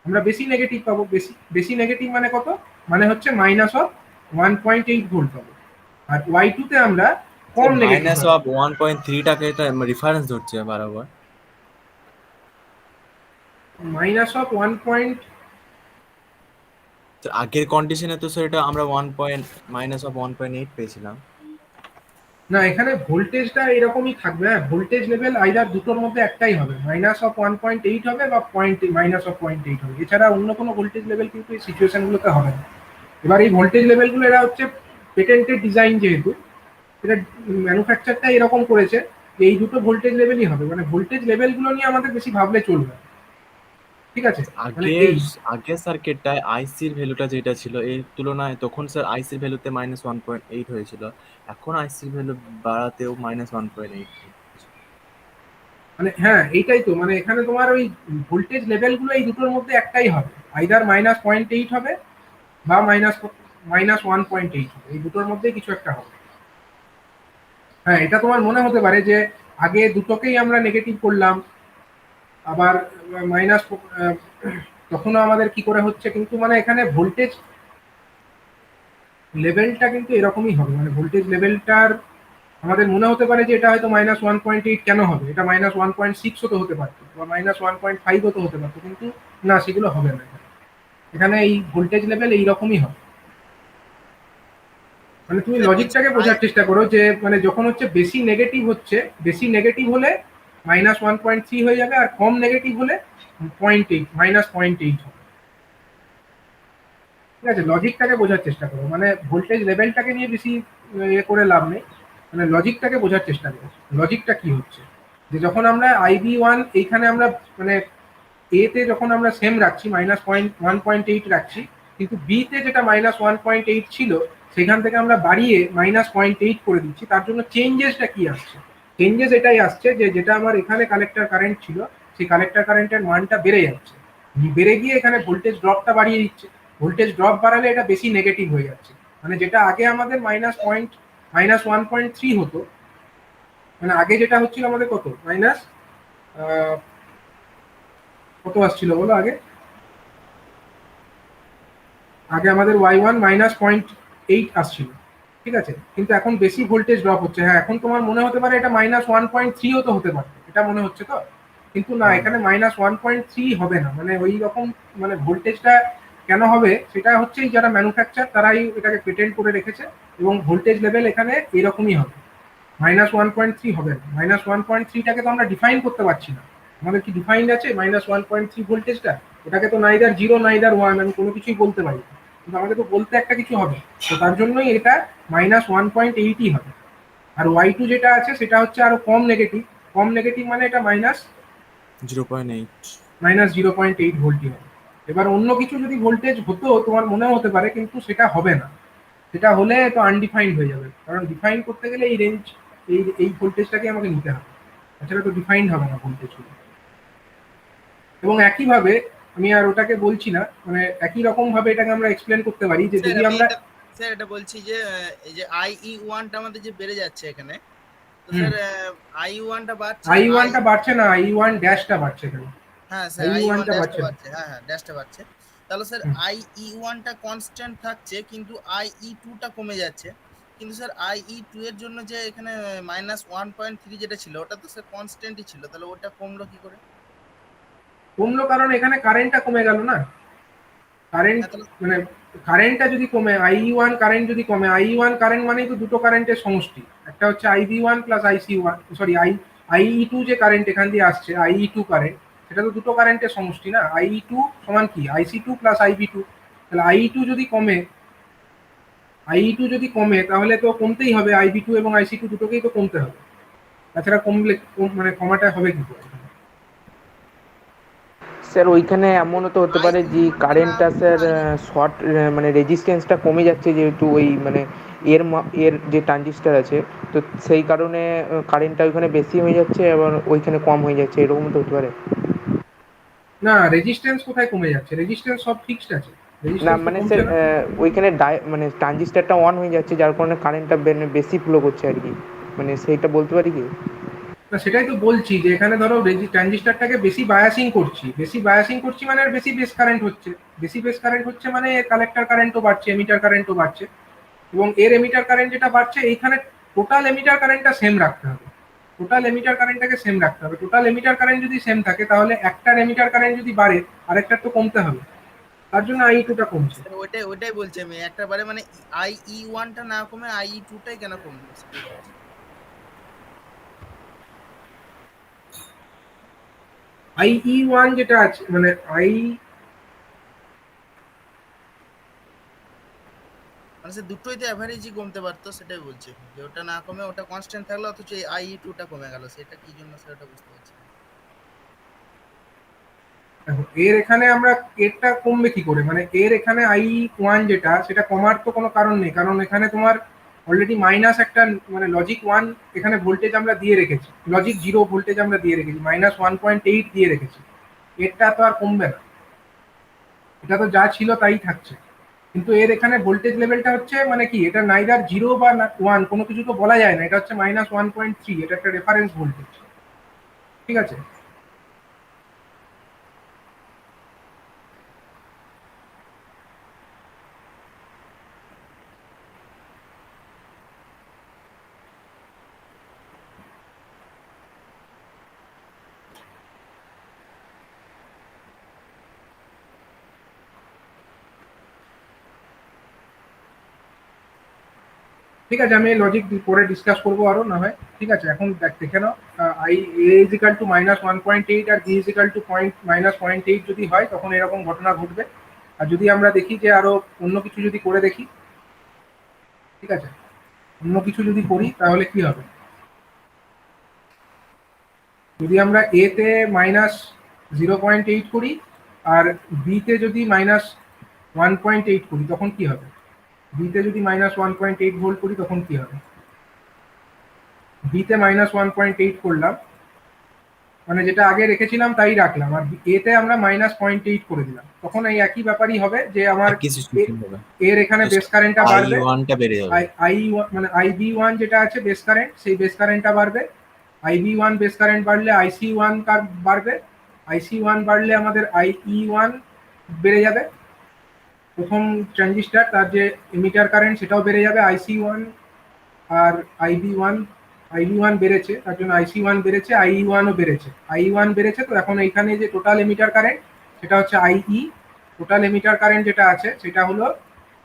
আমরা বেশি নেগেটিভ পাবো। বেশি বেশি নেগেটিভ মানে কত? মানে হচ্ছে -1.8 ভোল্ট পাবো। আর Y2 তে আমরা কম নেগেটিভ মাইনাস পাবো। অফ 1.3টাকে এটা রেফারেন্স ধরছে বারবার। -1. তো আগের কন্ডিশনে তো স্যার এটা আমরা -1.8 পেয়েছিলাম। না, এখানে ভোল্টেজটা এরকমই থাকবে। হ্যাঁ, ভোল্টেজ লেভেল আইদার দুটোর মধ্যে একটাই হবে, -1.8 হবে বা -0.8 হবে, এছাড়া অন্য কোনো ভোল্টেজ লেভেল কিন্তু এই সিচুয়েশন গুলোতে হবে না। এবার এই ভোল্টেজ লেভেলগুলো এরা হচ্ছে পেটেন্টেড ডিজাইন, যেহেতু এটা ম্যানুফ্যাকচারটা এরকম করেছে যে এই দুটো ভোল্টেজ লেভেলই হবে, মানে ভোল্টেজ লেভেলগুলো নিয়ে আমাদের বেশি ভাবলে চলবে না। ঠিক আছে, মানে আগের এই আগের সার্কিটটায় আইসির ভ্যালুটা যেটা ছিল এর তুলনায় তখন স্যার আইসির ভ্যালুতে -1.8 হয়েছিল, এখন আইসির ভ্যালু বাড়াতেও -1.8। মানে হ্যাঁ এইটাই তো, মানে এখানে তোমার ওই ভোল্টেজ লেভেলগুলো এই দুটোর মধ্যে একটাই হবে, আইদার -0.8 হবে বা -1.8 হবে, এই দুটোর মধ্যে কিছু একটা হবে। হ্যাঁ, এটা তোমার মনে হতে পারে যে আগে দুটোকেই আমরা নেগেটিভ করলাম, আবার মাইনাস, তখনও আমাদের কি করে হচ্ছে, কিন্তু মানে এখানে ভোল্টেজ লেভেলটা কিন্তু এরকমই হবে, মানে ভোল্টেজ লেভেলটার আমাদের মনে হতে পারে যে এটা হয়তো -1.8 কেন হবে, এটা -1.6 তো হতে পারতো বা -1.5 তো হতে পারতো, কিন্তু না, সেগুলো হবে না এখানে। এখানে এই ভোল্টেজ লেভেল এইরকমই হবে। মানে তুমি স্যার বলছি লজিকটাকে বোঝার চেষ্টা করো যে মানে যখন হচ্ছে বেশি নেগেটিভ হচ্ছে, বেশি নেগেটিভ হলে -1.3 হয়ে যাবে, আর কম নেগেটিভ হলে 0.8 -0.8 হবে। ঠিক আছে, লজিকটাকে বোঝার চেষ্টা করো, মানে ভোল্টেজ লেভেলটাকে নিয়ে বেশি ইয়ে করে লাভ নেই, মানে লজিকটাকে বোঝার চেষ্টা করো। লজিকটা কি হচ্ছে, যে যখন আমরা IB1 এইখানে আমরা মানে এ তে যখন আমরা সেম রাখছি -1.8 রাখছি, কিন্তু বি তে যেটা -1.8 ছিল সেখান থেকে আমরা বাড়িয়ে -0.8 করে দিচ্ছি, তার জন্য চেঞ্জেসটা কি আসছে? চেঞ্জেস এটাই আসছে যে যেটা আমার এখানে কালেক্টর কারেন্ট ছিল, সেই কালেক্টর কারেন্টের মানটা বেড়ে যাচ্ছে, বেড়ে গিয়ে এখানে ভোল্টেজ ড্রপটা বাড়িয়ে দিচ্ছে। ভোল্টেজ ড্রপ বাড়ালে এটা বেশি নেগেটিভ হয়ে যাচ্ছে, মানে যেটা আগে আমাদের -1.3 হতো, মানে আগে যেটা হচ্ছিল আমাদের কত মাইনাস কত আসছিল বলো, আগে আগে আমাদের y1 -0.8 আসছিল, ঠিক আছে, কিন্তু এখন বেশি ভোল্টেজ ড্রপ হচ্ছে। হ্যাঁ, এখন তোমার মনে হতে পারে এটা -1.3 তো হতে পারে, এটা মনে হচ্ছে তো, কিন্তু না, এখানে -1.3 হবে না, মানে ওই রকম, মানে ভোল্টেজটা কেন হবে সেটা হচ্ছে এই যারা ম্যানুফ্যাকচার তারাই এটাকে পেটেন্ট করে রেখেছে, এবং ভোল্টেজ লেভেল এখানে এরকমই হবে, -1.3 হবে না। -1.3টাকে তো আমরা ডিফাইন করতে পারছি না, আমাদের কি ডিফাইন্ড আছে -1.3 ভোল্টেজটা? ওটাকে তো নাইদার 0 নাইদার 1 আমি কোনো কিছুই বলতে পারি না, কিন্তু আমাকে তো বলতে একটা কিছু হবে, তো তার জন্যই এটা -1.8ই হবে। আর y2 যেটা আছে সেটা হচ্ছে আরো কম নেগেটিভ, কম নেগেটিভ মানে এটা -0.8। -0.8 ভোল্টই হবে। এবার অন্য কিছু যদি ভোল্টেজ হতো তোমার মনেও হতে পারে, কিন্তু সেটা হবে না, সেটা হলে তো আনডিফাইন্ড হয়ে যাবে, কারণ ডিফাইন করতে গেলে এই রেঞ্জ, এই ভোল্টেজটাকে আমাকে নিতে হবে, তাছাড়া তো ডিফাইন্ড হবে না ভোল্টেজগুলো। এবং একইভাবে আমি আর ওটাকে বলছি না, মানে একই রকম ভাবে এটাকে আমরা এক্সপ্লেন করতে পারি যে স্যার যদি আমি আমরা এটা, স্যার এটা বলছি যে এই যে IE1টা আমাদের যে বেড়ে যাচ্ছে এখানে, তো হুম, স্যার IE1টা বাড়ছে, I1টা বাড়ছে না, I1 ড্যাশটা বাড়ছে এখানে, হ্যাঁ স্যার I1 I1টা ড্যাশটা বাড়ছে না। বাড়ছে, হ্যাঁ হ্যাঁ ড্যাশটা বাড়ছে। তাহলে স্যার হুম। IE1টা কনস্ট্যান্ট থাকছে, কিন্তু IE2টা কমে যাচ্ছে। কিন্তু স্যার IE2 এর জন্য যে এখানে -1.3 যেটা ছিল ওটা তো স্যার কনস্ট্যান্টই ছিল, তাহলে ওটা কমলো কি করে? কমলো কারণ এখানে কারেন্টটা কমে গেল না, কারেন্ট হ্যাঁ তাহলে মানে কারেন্টটা যদি কমে, IE1 কারেন্ট যদি কমে, IE1 কারেন্ট মানেই তো দুটো কারেন্টের সমষ্টি, একটা হচ্ছে IB1 plus IC1, sorry IE2 যে কারেন্ট এখান দিয়ে আসছে, IE2 কারেন্ট, সেটা তো দুটো কারেন্টের সমষ্টি না, IE2 সমান কি IC2 প্লাস IB2, তাহলে IE2 যদি কমে, IE2 যদি কমে তাহলে তো কমতেই হবে, IB2 এবং IC2 দুটোকেই তো কমতে হবে, তাছাড়া কমলে মানে কমাটা হবে কি করে? স্যার ওইখানে এমনও তো হতে পারে যে IE1টা না কারেন্টটা কমে স্যার IE2, শর্ট, মানে রেজিস্ট্যান্সটা কমে যাচ্ছে যেহেতু ওই মানে এর যে ট্রানজিস্টার আছে, তো সেই কারণে কারেন্টটা ওইখানে বেশি হয়ে যাচ্ছে আবার ওইখানে কম হয়ে যাচ্ছে, এরকম তো হতে পারে। না, রেজিস্ট্যান্স কোথায় কমে যাচ্ছে, রেজিস্ট্যান্স সব ফিক্সড আছে, না রেজিস্ট্যান্স তো মানে কমছে স্যার না। ওইখানে মানে ট্রানজিস্টারটা অন হয়ে যাচ্ছে যার কারণে কারেন্টটা বেশি ফ্লো করছে আর কি, মানে সেইটা বলতে পারি কি? না, সেটাই তো বলছি যে এখানে ধরো ট্রানজিস্টারটাকে বেশি বায়াসিং করছি, বেশি বায়াসিং করছি মানে এর বেশি বেস কারেন্ট হচ্ছে, বেশি বেস কারেন্ট হচ্ছে মানে এর কালেক্টর কারেন্টও বাড়ছে, এমিটার কারেন্টও বাড়ছে, এবং এর এমিটার কারেন্ট যেটা বাড়ছে এইখানে টোটাল এমিটার কারেন্টটা সেম রাখতে হবে, টোটাল এমিটার কারেন্টটাকে সেম রাখতে হবে। টোটাল এমিটার কারেন্ট যদি সেম থাকে তাহলে একটার এমিটার কারেন্ট যদি বাড়ে আরেকটার তো কমতে হবে, তার জন্য IE2টা কমছে। স্যার ওইটাই ওইটাই বলছি আমি, একটা বারে মানে IE1টা না কমে IE2টাই কেন কমলো সেটাই বলছি। IE1 যেটা আছে মানে মানে স্যার দুটোই তো অ্যাভারেজই কমতে পারতো, সেটাই বলছি যে ওটা না কমে ওটা কনস্ট্যান্ট থাকলো, অথচ IE2টা কমে গেল, সেটা কি জন্য স্যার ওটা বুঝতে পারছি না। দেখো, এর এখানে আমরা এরটা কমবে কি করে, মানে এর এখানে I1 যেটা সেটা কমার তো কোনো কারণ নেই, কারণ এখানে তোমার অলরেডি মাইনাস একটা মানে লজিক 1 এখানে ভোল্টেজ আমরা দিয়ে রেখেছি, লজিক 0 ভোল্টেজ আমরা দিয়ে রেখেছি, -1.8 দিয়ে রেখেছি, এরটা তো আর কমবে না, এটা তো যা ছিল তাই থাকছে। কিন্তু এর এখানে ভোল্টেজ লেভেলটা হচ্ছে মানে কি, এটা নাইদার 0 বা 1, কোনো কিছু তো বলা যায় না, এটা হচ্ছে -1.3, এটা একটা রেফারেন্স ভোল্টেজ, ঠিক আছে। ঠিক আছে, আমি লজিক পরে ডিসকাস করবো আরো না হয়। ঠিক আছে, এখন দেখে নাও, I A is equal to -1.8 আর বি ইজ ইকাল টু -0.8 যদি হয় তখন এরকম ঘটনা ঘটবে। আর যদি আমরা দেখি যে আরো অন্য কিছু যদি করে দেখি, ঠিক আছে, অন্য কিছু যদি করি তাহলে কি হবে? যদি আমরা এ তে -0.8 করি আর বি তে যদি -1.8 করি তখন কি হবে? বি তে যদি -1.8 ভোল্ট করি তখন কি হবে? বি তে -1.8 করলাম, মানে যেটা আগে রেখেছিলাম তাই রাখলাম, আর এ তে আমরা -0.8 করে দিলাম, তখন এই একই ব্যাপারই হবে যে আমার একই সিচুয়েশন হবে, এর এখানে বেস কারেন্টটা আই বাড়বে, ওয়ানটা বেড়ে যাবে। আই মানে আইবি1 যেটা আছে বেস কারেন্ট, সেই বেস কারেন্টটা বাড়বে। আইবি1 বেস কারেন্ট বাড়লে আইসি1 বাড়বে, আইসি1 বাড়লে আমাদের আইই1 বেড়ে যাবে। প্রথম ট্রানজিস্টার তার যে এমিটার কারেন্ট সেটাও বেড়ে যাবে, আইসি1 আর আইবি1। আইবি1 বেড়েছে তার জন্য আইসি1 বেড়েছে, আইই1ও বেড়েছে। আইই1 বেড়েছে, তো এখন এইখানে যে টোটাল এমিটার কারেন্ট সেটা হচ্ছে আইই। টোটাল এমিটার কারেন্ট যেটা আছে সেটা হলো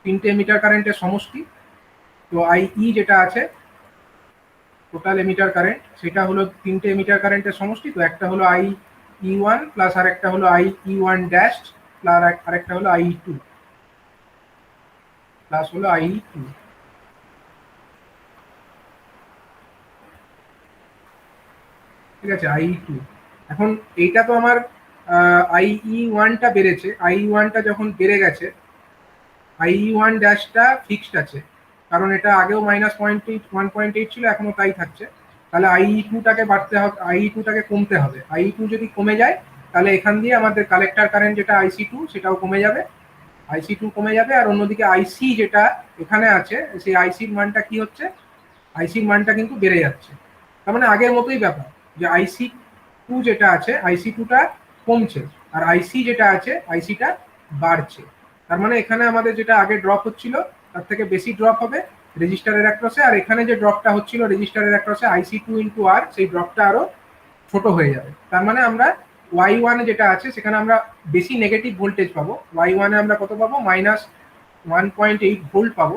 তিনটে এমিটার কারেন্টের সমষ্টি। তো আইই যেটা আছে টোটাল এমিটার কারেন্ট সেটা হলো তিনটে এমিটার কারেন্টের সমষ্টি। তো একটা হলো আইই1 প্লাস আর একটা হলো আইই1 ড্যাশ প্লাস আরেকটা হলো আইই2 প্লাস হলো আইই2। ঠিক আছে, আইই2। এখন এইটা তো আমার আইই1টা বেড়েছে, আইই1টা যখন বেড়ে গেছে, আইই1 ড্যাশটা ফিক্সড আছে, কারণ এটা আগেও -1.8 ছিল, এখনো তাই থাকছে। তাহলে আইই2টাকে বাড়তে হবে, আইই2টাকে কমতে হবে। আইই2 যদি কমে যায় তাহলে এখান দিয়ে আমাদের কালেক্টর কারেন্ট যেটা আইসি2 সেটাও কমে যাবে, আইসি2 কমে যাবে। আর অন্যদিকে আইসি যেটা এখানে আছে সেই আইসির মানটা কি হচ্ছে? আইসির মানটা কিন্তু বেড়ে যাচ্ছে। তার মানে আগের মতোই ব্যাপার, যে আইসি2 যেটা আছে আইসি2টা কমছে, আর আইসি যেটা আছে আইসিটা বাড়ছে। তার মানে এখানে আমাদের যেটা আগে ড্রপ হচ্ছিল তার থেকে বেশি ড্রপ হবে রেজিস্টারের অ্যাক্রসে, আর এখানে যে ড্রপটা হচ্ছিল রেজিস্টারের অ্যাক্রসে আইসি2 ইন্টু আর, সেই ড্রপটা আরো ছোট হয়ে যাবে। তার মানে আমরা ওয়াই1 যেটা আছে সেখানে আমরা বেশি নেগেটিভ ভোল্টেজ পাবো। ওয়াই1 এ আমরা কত পাবো? -1.8 ভোল্ট পাবো।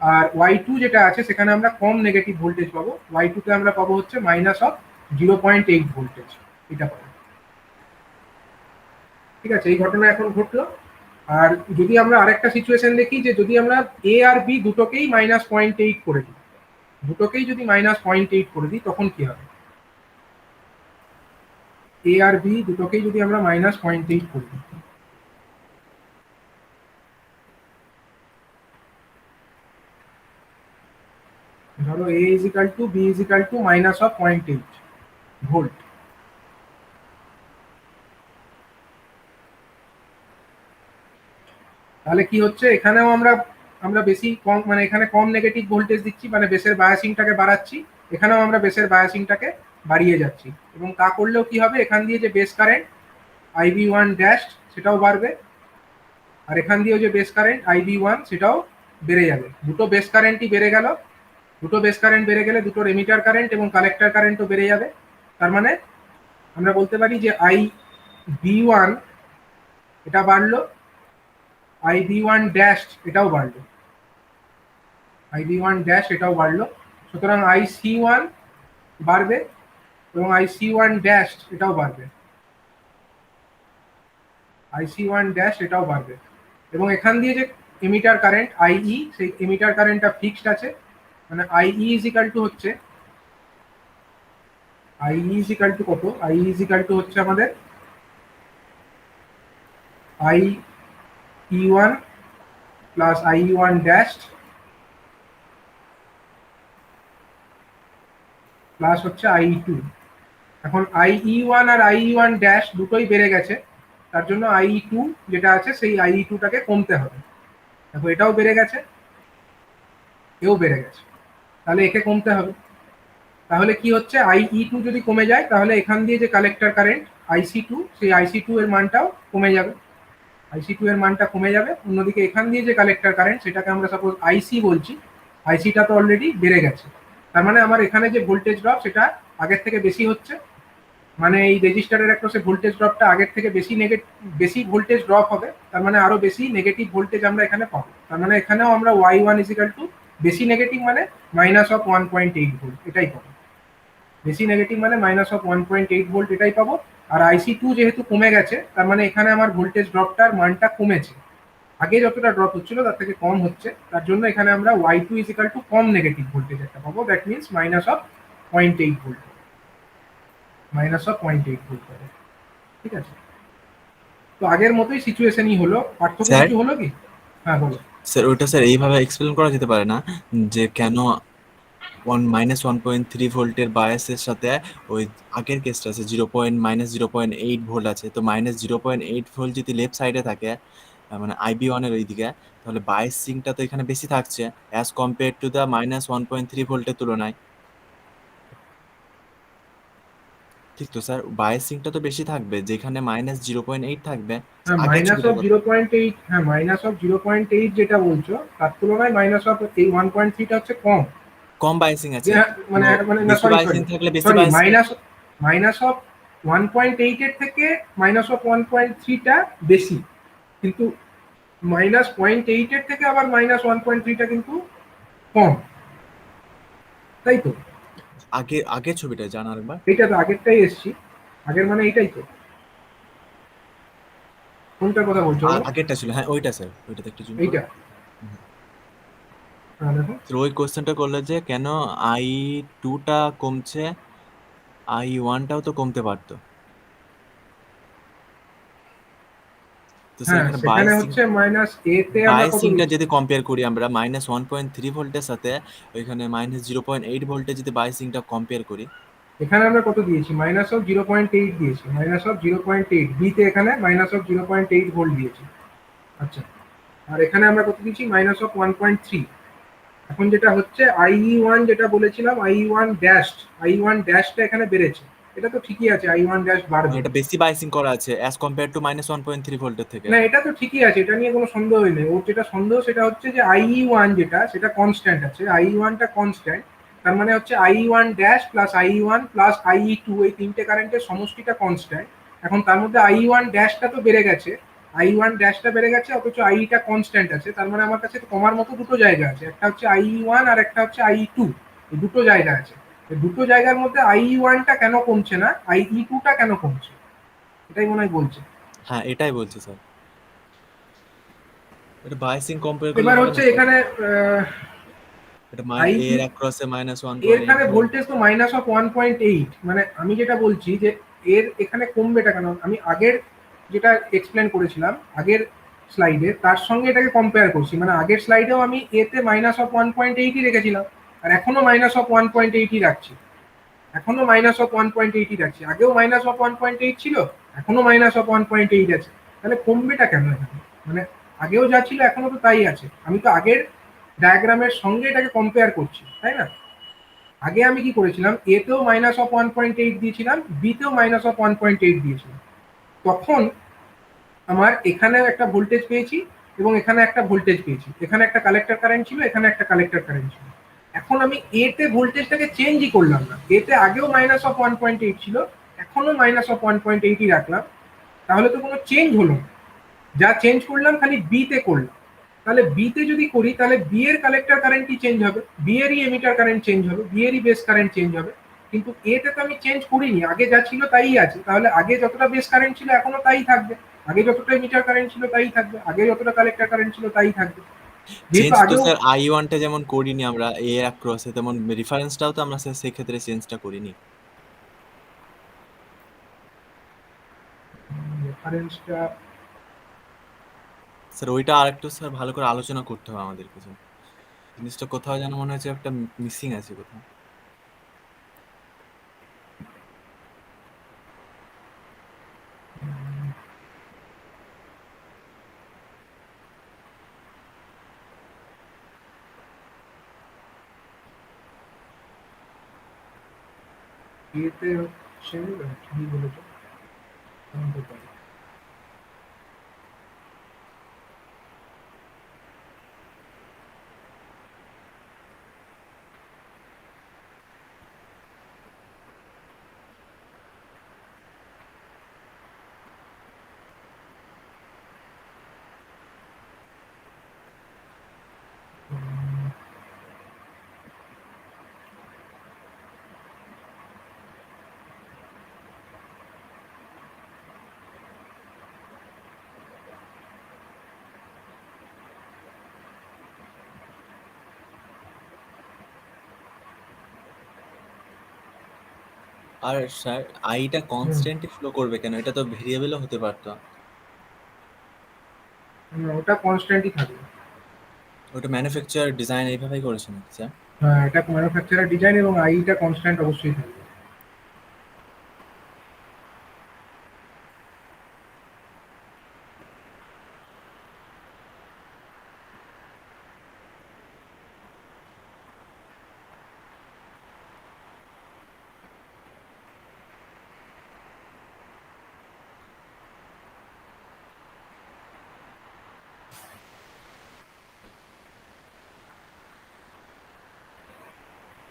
আর ওয়াই2 যেটা আছে সেখানে আমরা কম নেগেটিভ ভোল্টেজ পাবো, ওয়াই2 তে আমরা পাবো হচ্ছে -0.8 ভোল্টেজ, এটা পাবো। ঠিক আছে, এই ঘটনা এখন ঘটলো। আর যদি আমরা আরেকটা সিচুয়েশন দেখি, যে যদি আমরা এ আর বি দুটোকেই -0.8 করে দিই, দুটোকেই যদি -0.8 করে দিই তখন কি হবে? এ আর বি দুটোকেই যদি আমরা -0.8 করে দিই, ধরো A is equal to B is equal to -0.8 volt, তাহলে কি হচ্ছে? এখানেও আমরা আমরা বেশি কম, মানে এখানে কম নেগেটিভ ভোল্টেজ দিচ্ছি, মানে বেসের বায়াসিংটাকে বাড়াচ্ছি। এখানেও আমরা বেসের বায়াসিংটাকে বাড়িয়ে যাচ্ছি, এবং তা করলেও কি হবে? এখান দিয়ে যে বেস কারেন্ট আইবি1 ড্যাশ সেটাও বাড়বে, আর এখান দিয়েও যে বেস কারেন্ট আইবি1 সেটাও বেড়ে যাবে। দুটো বেস কারেন্টই বেড়ে গেল, দুটো বেস কারেন্ট বেড়ে গেলে দুটোর এমিটার কারেন্ট এবং কালেক্টর কারেন্টও বেড়ে যাবে। তার মানে আমরা বলতে পারি যে আইবি1 এটা বাড়লো, আইবি1 ড্যাশ এটাও বাড়লো, আইবি1 ড্যাশ এটাও বাড়লো। সুতরাং আইসি1 বাড়বে এবং আইসি1 ড্যাশ এটাও বাড়বে, আইসি1 ড্যাশ এটাও বাড়বে। এবং এখান দিয়ে যে এমিটার কারেন্ট আইই, সেই এমিটার কারেন্টটা ফিক্সড আছে, মানে আইই ইজ ইকাল টু হচ্ছে, আইই ইজ ইকাল টু কত? আইই ইজ ইকাল টু হচ্ছে আমাদের আইই1 প্লাস আইই1 ড্যাশ প্লাস হচ্ছে আই2। এখন আইই1 আর আইই1 ড্যাশ দুটোই বেড়ে গেছে, তার জন্য আই2 যেটা আছে সেই আই2টাকে কমতে হবে। দেখো এটাও বেড়ে গেছে, এও বেড়ে গেছে, তাহলে একে কমতে হবে। তাহলে কি হচ্ছে? আইই2 যদি কমে যায় তাহলে এখান দিয়ে যে কালেক্টর কারেন্ট আইসি2, সেই আইসি2 এর মানটাও কমে যাবে, আইসি2 এর মানটা কমে যাবে। অন্যদিকে এখান দিয়ে যে কালেক্টর কারেন্ট সেটাকে আমরা সাপোজ আইসি বলছি, আইসিটা তো অলরেডি বেড়ে গেছে। তার মানে আমার এখানে যে ভোল্টেজ ড্রপ সেটা আগের থেকে বেশি হচ্ছে, মানে এই রেজিস্টারের অ্যাক্রসে ভোল্টেজ ড্রপটা আগের থেকে বেশি ভোল্টেজ ড্রপ হবে। তার মানে আরো বেশি নেগেটিভ ভোল্টেজ আমরা এখানে পাবো। তার মানে এখানেও আমরা ওয়াই1 ইজ ইকাল টু বেশি নেগেটিভ মানে মাইনাস অফ 1.8 ভোল্ট, এটাই পাবো। বেশি নেগেটিভ মানে মাইনাস অফ 1.8 ভোল্ট, এটাই পাবো। আর আইসি টু যেহেতু কমে গেছে, তার মানে এখানে আমার ভোল্টেজ ড্রপটার মানটা কমেছে, আগে যতটা ড্রপ হচ্ছিল তার থেকে কম হচ্ছে, তার জন্য এখানে আমরা Y two is equal to কম নেগেটিভ ভোল্টেজ একটা পাবো, that means minus of 0.8 volt, minus of 0.8 volt পাবো। ঠিক আছে, তো আগের মতোই সিচুয়েশনই হলো, পার্থক্য স্যার কিছু হলো কি? হ্যাঁ বলো। স্যার ওইটা স্যার এইভাবে এক্সপ্লেন করা যেতে পারে না যে কেন -1.3 ভোল্টের বায়াসের সাথে ওই আগের কেসটা আছে -0.8 ভোল্ট আছে, তো -0.8 ভোল্ট যদি লেফট সাইডে থাকে মানে IB1 এর ওইদিকে, তাহলে বায়াসিংটা তো এখানে বেশি থাকছে অ্যাজ কম্পেয়ার টু দ্য -1.3 ভোল্টের তুলনায়। ঠিক তো স্যার, বায়াসিংটা তো বেশি থাকবে, যেখানে -0.8 থাকবে। হ্যাঁ আগের মাইনাস ছবিটা অফ 0.8, হ্যাঁ মাইনাস অফ 0.8 যেটা বলছো তার তুলনায় মাইনাস অফ এই 1.3টা হচ্ছে কম। কম বায়াসিং যে আছে, মানে তো মানে না বেশি সরি বায়াসিং সরি থাকলে বেশি sorry biasing. Minus minus of 1.8 এর থেকে মাইনাস অফ 1.3টা বেশি, কিন্তু -0.8 এর থেকে আবার -1.3টা কিন্তু কম, তাই তো? আগের ছবিটা জানা আরেকবার। এইটা তো আগেরটাই এসছি, আগের মানে এইটাই তো, কোনটার কথা বলছো বলো? আগেরটা ছিল, হ্যাঁ ওইটা স্যার, ওইটাতে একটু জুম করো। এইটা, হ্যাঁ দেখো। তো ওই কোশ্চেনটা করলো যে কেন I2টা কমছে, I1টাও তো কমতে পারতো। তো স্যার হ্যাঁ এখানে সেখানে হচ্ছে মাইনাস এ তে আমরা কত বায়াসিংটা দিচ্ছি? যদি কম্পেয়ার করি আমরা -1.3 ভোল্টের সাথে, ওইখানে -0.8 ভোল্টে যদি বায়াসিংটা কম্পেয়ার করি। এখানে আমরা কত দিয়েছি? মাইনাস অফ 0.8 দিয়েছি, মাইনাস অফ 0.8 বি তে এখানে মাইনাস অফ 0.8 ভোল্ট দিয়েছি। আচ্ছা, আর এখানে আমরা কত দিচ্ছি? Minus of 1.3। এখন যেটা হচ্ছে IE1 যেটা বলেছিলাম, IE1 ড্যাশ, IE1 ড্যাশটা এখানে বেড়েছে, এটা তো ঠিকই আছে, IE1 ড্যাশ মানে বাড়বে। এটা বেশি বায়াসিং করা আছে অ্যাজ কম্পেয়ার টু -1.3 ভোল্টের থেকে। না এটা তো ঠিকই আছে, এটা নিয়ে কোনো সন্দেহই নেই। ওর যেটা সন্দেহ সেটা হচ্ছে যে IE1 যেটা সেটা কনস্ট্যান্ট আছে, IE1টা কনস্ট্যান্ট, তার মানে হচ্ছে IE1 dash plus IE1 plus IE2 এই তিনটে কারেন্টের সমষ্টিটা কনস্ট্যান্ট। এখন তার মধ্যে IE1 ড্যাশটা তো বেড়ে গেছে, IE1 ড্যাশটা বেড়ে গেছে, অথচ IE টা কনস্ট্যান্ট আছে, তার মানে আমার কাছে কমার মতো দুটো জায়গা আছে, একটা হচ্ছে IE1 আর একটা হচ্ছে IE2, এই দুটো জায়গা আছে। এই দুটো জায়গার মধ্যে IE1টা কেন কমছে না, IE2টা কেন কমছে, এটাই মনে হয় বলছে। হ্যাঁ এটাই বলছি স্যার, এটা বায়াসিং কম্পেয়ার করলে এবার হবে হচ্ছে না স্যার। এখানে এটা IE এর অ্যাক্রসে -1.8 এখানে ভোল্ট। ভোল্টেজ তো মাইনাস অফ 1.8, মানে আমি যেটা বলছি যে এর এখানে কমবেটা কেন, আমি আগের যেটা এক্সপ্লেন করেছিলাম আগের স্লাইডে তার সঙ্গে এটাকে কম্পেয়ার করছি, মানে আগের স্লাইডেও আমি এতে মাইনাস অফ 1.8ই রেখেছিলাম, আর এখনো মাইনাস অফ 1.8ই রাখছি, এখনো মাইনাস অফ 1.8ই রাখছি, আগেও মাইনাস অফ 1.8 ছিল, এখনো মাইনাস অফ 1.8 আছে, তাহলে কমবেটা কেন এখানে? মানে আগেও যা ছিল এখনো তো তাই আছে, আমি তো আগের ডায়াগ্রামের সঙ্গে এটাকে কম্পেয়ার করছি, তাই না? আগে আমি কি করেছিলাম, এ তেও মাইনাস অফ 1.8 দিয়েছিলাম, বি তেও মাইনাস অফ 1.8 দিয়েছিলাম, তখন আমার এখানেও একটা ভোল্টেজ পেয়েছি এবং এখানে একটা ভোল্টেজ পেয়েছি, এখানে একটা কালেক্টর কারেন্ট ছিল, এখানে একটা কালেক্টর কারেন্ট ছিল। এখন আমি এ তে ভোল্টেজটাকে চেঞ্জই করলাম না, এ তে আগেও মাইনাস অফ 1.8 ছিল, এখনো মাইনাস অফ 1.8ই রাখলাম, তাহলে তো কোনো চেঞ্জ হলো না। যা চেঞ্জ করলাম খালি বি তে করলাম, তাহলে বি তে যদি করি তাহলে বি এর কালেক্টর কারেন্টই চেঞ্জ হবে, বি এরই এমিটার কারেন্ট চেঞ্জ হবে, বি এরই বেস কারেন্ট চেঞ্জ হবে, কিন্তু এ তে তো আমি চেঞ্জ করিনি, আগে যা ছিল তাই আছে, তাহলে আগে যতটা বেস কারেন্ট ছিল এখনো তাই থাকবে, আগে যতটা এমিটার কারেন্ট ছিল তাই থাকবে, আগে যতটা কালেক্টর কারেন্ট ছিল তাই থাকবে, যেহেতু চেঞ্জ তো আগেও। স্যার I1টা যেমন করিনি আমরা এর অ্যাক্রসে, তেমন রেফারেন্সটাও তো আমরা স্যার সেক্ষেত্রে চেঞ্জটা করিনি। রেফারেন্সটা স্যার ওইটা আরেকটু স্যার ভালো করে আলোচনা করতে হবে আমাদেরকে স্যার, জিনিসটা কোথাও যেন মনে হচ্ছে একটা মিসিং আছে কোথাও। এ তে হচ্ছে কি বলেছো, আর স্যার আইটা কনস্ট্যান্টই ফ্লো করবে কেন? এটা তো ভেরিয়েবলও হতে পারতো। ওটা কনস্ট্যান্টই থাকবে। ওটা ম্যানুফ্যাকচার ডিজাইন এইভাবেই করেছে নাকি স্যার? হ্যাঁ, এটা ম্যানুফ্যাকচারার ডিজাইন এবং আইটা কনস্ট্যান্ট অবশ্যই থাকবে।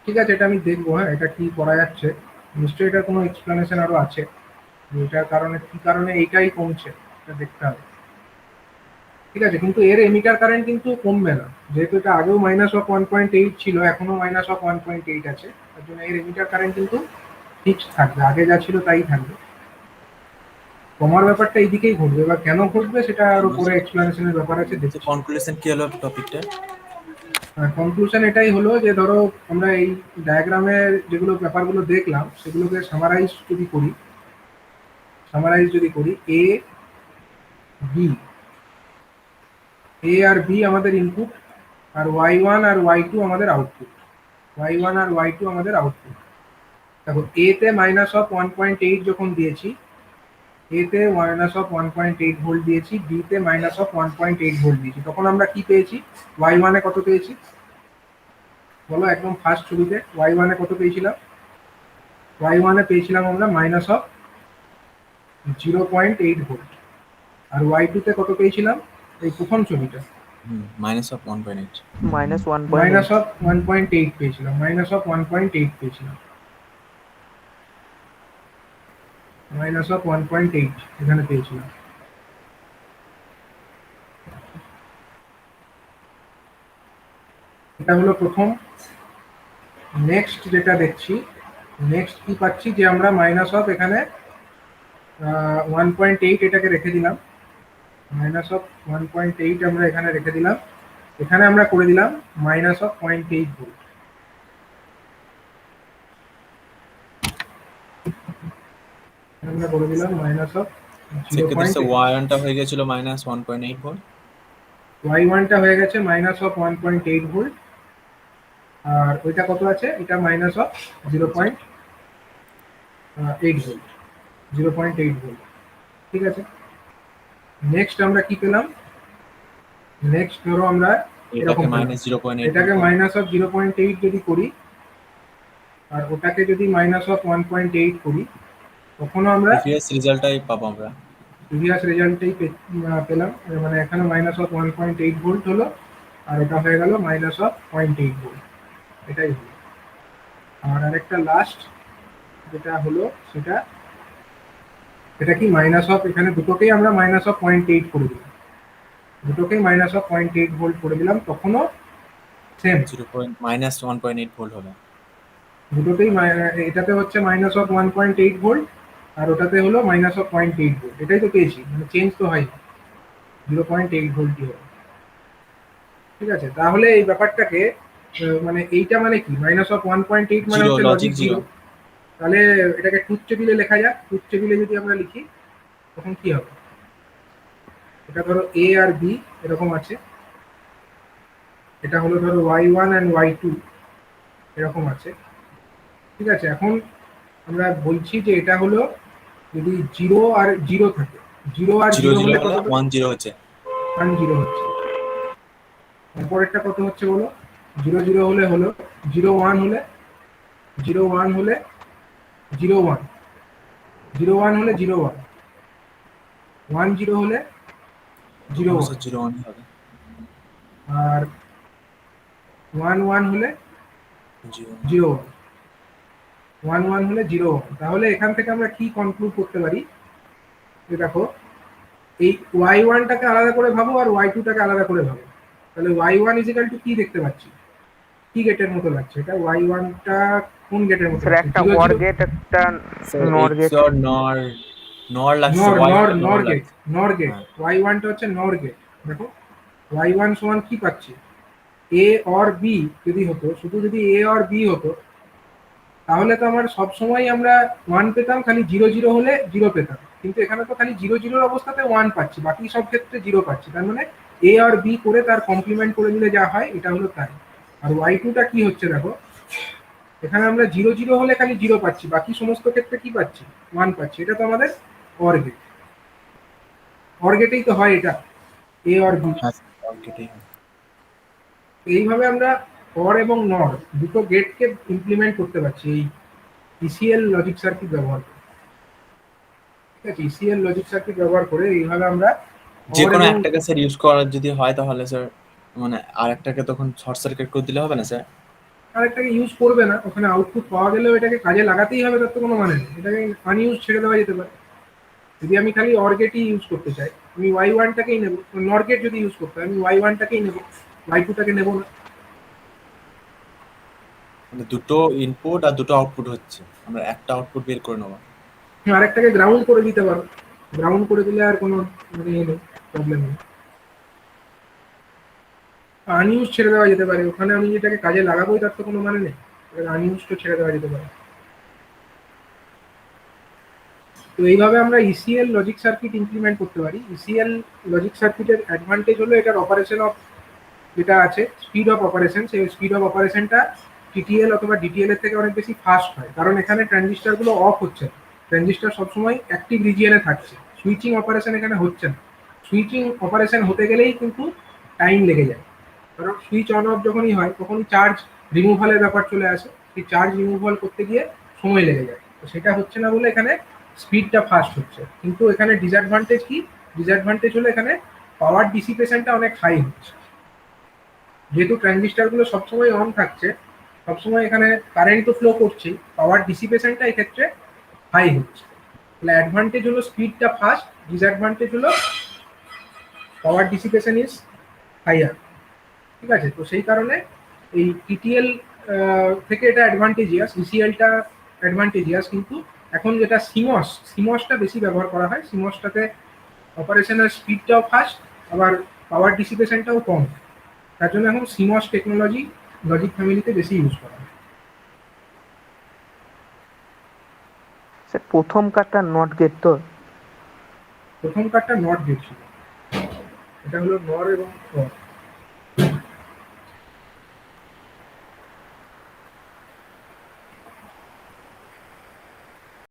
ঠিক আছে, এটা আমি দেখবো। হ্যাঁ, এটা কি করা যাচ্ছে, নিশ্চয়ই এটার কোনো এক্সপ্লেনেশন আরো আছে, এটার কারণে কি কারণে এইটাই কমছে এটা দেখতে হবে। ঠিক আছে, কিন্তু এর এমিটার কারেন্ট কিন্তু কমবে না, যেহেতু এটা আগেও -1.8 ছিল, এখনো -1.8 আছে, তার জন্য এর এমিটার কারেন্ট কিন্তু ফিক্সড থাকবে, আগে যা ছিল তাই থাকবে। কমার ব্যাপারটা এইদিকেই ঘটবে, এবার কেন ঘটবে সেটার উপরে এক্সপ্লেনেশনের ব্যাপার আছে, তো দেখছি। কনক্লুশন কি হলো টপিকটা? কনক্লুশন এটাই হলো যে ধরো আমরা এই ডায়াগ্রামের যেগুলো ব্যাপারগুলো দেখলাম সেগুলোকে সামারাইজ যদি করি, বি এ আর বি আমাদের ইনপুট, আর y1 আর y2 আমাদের আউটপুট। y1 আর y2 আমাদের আউটপুট। দেখো, এ তে -1.8 যখন দিয়েছি, এ তে -1.8 ভোল্ট দিয়েছি, বি তে -1.8 ভোল্ট দিয়েছি, তখন আমরা কি পেয়েছি? y1 এ কত পেয়েছি বলো, একদম ফার্স্ট ছবিতে y1 এ কত পেয়েছিলাম? y1 এ পেয়েছিলাম আমরা -0.8 ভোল্ট। আর y2 তে কত পেয়েছিলাম? এই প্রথম ছবিটা -1.8। -1.8 পেয়েছিলাম, -1.8 পেয়েছিলাম, -1.8 এখানে পেয়েছিলাম। এটা হলো প্রথম। নেক্সট যেটা দেখছি, নেক্সট কি পাচ্ছি যে আমরা এখানে 1.8 এটাকে রেখে দিলাম, -1.8 আমরা এখানে রেখে দিলাম, এখানে আমরা করে দিলাম -0.8 ভোল্ট। আমরা করে দিলাম সেক্ষেত্রে -0.8। y1 টা হয়ে গেছিল -1.8 ভোল্ট, y1 টা হয়ে গেছে -1.8 ভোল্ট, আর ওইটা কত আছে? এটা -0.8 ভোল্ট, 0.8 ভোল্ট। ঠিক আছে, নেক্সট আমরা কি পেলাম? নেক্সট ধরো আমরা এটাকে এরকম পেলাম, -0.8 এটাকে ভোল্ট। -0.8 যদি করি আর ওটাকে যদি -1.8 করি, তখনও আমরা প্রিভিয়াস রেজাল্টটাই পাবো আমরা। প্রিভিয়াস রেজাল্টটাই পেলাম, মানে এখানে -1.8 ভোল্ট হলো, আর এটা হয়ে গেল -0.8 ভোল্ট, এটাই হলো। আর আরেকটা লাস্ট যেটা হলো সেটা, এটা কি এখানে দুটোকেই আমরা -0.8 করে দিলাম, দুটোকেই -0.8 ভোল্ট করে দিলাম, তখনও সেম, 1.8 ভোল্ট হবে। দুটোতেই এটাতে হচ্ছে -1.8 ভোল্ট, আর ওটাতে হলো -0.8 ভোল্ট, এটাই তো পেয়েছি, মানে চেঞ্জ তো হয়নি, 0.8 ভোল্টই হবে। ঠিক আছে, তাহলে এই ব্যাপারটাকে মানে এইটা মানে কি, -1.8 মানে জিরো, হচ্ছে লজিক লজিক জিরো। 0। তাহলে এটাকে ট্রুথ টেবিলে লেখা যাক, ট্রুথ টেবিলে যদি আমরা লিখি তখন কি হবে? এটা ধরো এ আর বি এরকম আছে, এটা হলো ধরো y1 and y2 এরকম আছে। ঠিক আছে, এখন আমরা বলছি যে এটা হলো যদি 0 আর 0 থাকে, 0 আর 0 0 0 হলে হলে কত? 1 0 হচ্ছে। 1 0 হচ্ছে। তারপরেরটা কত হচ্ছে বলো? 0 0 হলে হলো, 0 1 হলে, 0 1 হলে 0 1, 0 1 হলে 0 1, 1 0 হলে 0 1, 0 1 হবে। আর 1 1 হলে 0 0 1, 1 1 হলে 0 1। তাহলে এখান থেকে আমরা কি কনক্লুড করতে পারি? যে দেখো, এই y1 টাকে আলাদা করে ভাবো আর y2 টাকে আলাদা করে ভাবো, তাহলে y1 ইজিক্যাল টু কি দেখতে পাচ্ছি? কি গেটের মতো লাগছে এটা? y1 টা কোন গেটের মতো স্যার লাগছে? একটা 0 OR 0 গেট, একটা স্যার NOR গেট। XOR নর, নর লাগছে, নর y1 নর টা নর নর গেট, লাগছে। নর গেট, হ্যাঁ, y1 টা হচ্ছে নর গেট। দেখো, y1 সমান কি পাচ্ছি? a or b যদি হতো, শুধু যদি a or b হতো তাহলে তো আমার সবসময় আমরা 1 পেতাম, খালি 0 0 হলে 0 পেতাম। কিন্তু এখানে তো খালি 0 0 অবস্থাতে 1 পাচ্ছি, বাকি সব ক্ষেত্রে 0 পাচ্ছি। তার মানে a আর b করে তার কমপ্লিমেন্ট করে দিলে যা হয় এটা হলো তাই। আর y2 টা কি হচ্ছে দেখো, এখানে আমরা 0 0 হলে খালি 0 পাচ্ছি, বাকি সমস্ত ক্ষেত্রে কি পাচ্ছি, 1 পাচ্ছি। এটা তো আমাদের অর গেট। অর গেটেই তো হয় এটা, a আর b। হ্যাঁ স্যার, অঙ্কেটাই হয়। এইভাবে আমরা অর এবং নর দুটো গেটকে ইমপ্লিমেন্ট করতে পারছি এই ইসিএল লজিক সার্কিট ব্যবহার করে। ঠিক আছে, ইসিএল লজিক সার্কিট ব্যবহার করে এইভাবে আমরা যে অর কোনো এবং একটাকে স্যার ইউজ করার যদি হয় তাহলে স্যার মানে আরেকটাকে তখন শর্ট সার্কিট করে দিলে হবে না স্যার? আরেকটাকে ইউজ করবে না, ওখানে আউটপুট পাওয়া গেলেও এটাকে কাজে লাগাতেই হবে, তার তো কোনো মানে নেই। এটাকে আনইউজ ছেড়ে দেওয়া যেতে পারে। যদি আমি খালি অর গেটই ইউজ করতে চাই, আমি ওয়াই ওয়ানটাকেই নেবো। নর গেট যদি ইউজ করতে হয়, আমি ওয়াই ওয়ানটাকেই নেবো, ওয়াই টুটাকে নেবো না। মানে দুটো ইনপুট আর দুটো আউটপুট হচ্ছে, আমরা একটা আউটপুট বের করে নেবো। আরেকটাকে গ্রাউন্ড করে দিতে পারো, গ্রাউন্ড করে দিলে আর কোনো মানে ইয়ে নেই, প্রবলেম নেই। আনইউজ ছেড়ে দেওয়া যেতে পারে, ওখানে আমি যেটাকে কাজে লাগাবোই তার তো কোনো মানে নেই, আনইউজ তো ছেড়ে দেওয়া যেতে পারে। তো এইভাবে আমরা ইসিএল লজিক সার্কিট ইমপ্লিমেন্ট করতে পারি। ইসিএল লজিক সার্কিটের অ্যাডভান্টেজ হলো এটার অপারেশন অফ যেটা আছে স্পিড অফ অপারেশন, সেই স্পিড অফ অপারেশনটা টিটিএল অথবা ডিটিএল এর থেকে অনেক বেশি ফাস্ট হয়, কারণ এখানে ট্রানজিস্টারগুলো অফ হচ্ছে না, ট্রানজিস্টার সবসময় অ্যাক্টিভ রিজিয়নে থাকছে, সুইচিং অপারেশন এখানে হচ্ছে না। সুইচিং অপারেশন হতে গেলেই কিন্তু টাইম লেগে যায়, কারণ সুইচ অন অফ যখনই হয় তখনই চার্জ রিমুভালের ব্যাপার চলে আসে, সেই চার্জ রিমুভাল করতে গিয়ে সময় লেগে যায়। তো সেটা হচ্ছে না বলে এখানে স্পিডটা ফাস্ট হচ্ছে। কিন্তু এখানে ডিসঅ্যাডভান্টেজ কি, ডিসঅ্যাডভান্টেজ হলো এখানে পাওয়ার ডিসিপেশনটা অনেক হাই হচ্ছে। যেহেতু ট্রানজিস্টারগুলো সবসময় অন থাকছে, সবসময় এখানে কারেন্ট তো ফ্লো করছেই, পাওয়ার ডিসিপেশনটা এক্ষেত্রে হাই হচ্ছে। তাহলে অ্যাডভান্টেজ হলো স্পিডটা ফাস্ট, ডিসঅ্যাডভান্টেজ হলো পাওয়ার ডিসিপেশন ইজ হাইয়ার। ঠিক আছে, তো সেই কারণে এই টিটিএল থেকে এটা অ্যাডভান্টেজিয়াস, ইসিএলটা অ্যাডভান্টেজিয়াস। কিন্তু এখন যেটা সিমসটা বেশি ব্যবহার করা হয়, সিমসটাতে অপারেশনের স্পিডটাও ফাস্ট, আবার পাওয়ার ডিসিপেশনটাও কম। তার জন্য এখন সিমস টেকনোলজি লজিক ফ্যামিলিতে বেশি ইউজ করা হয়। স্যার প্রথম কার্ডটা নট গেট তো? প্রথম কার্ডটা নট গেট ছিল, এটা হলো নর এবং অর।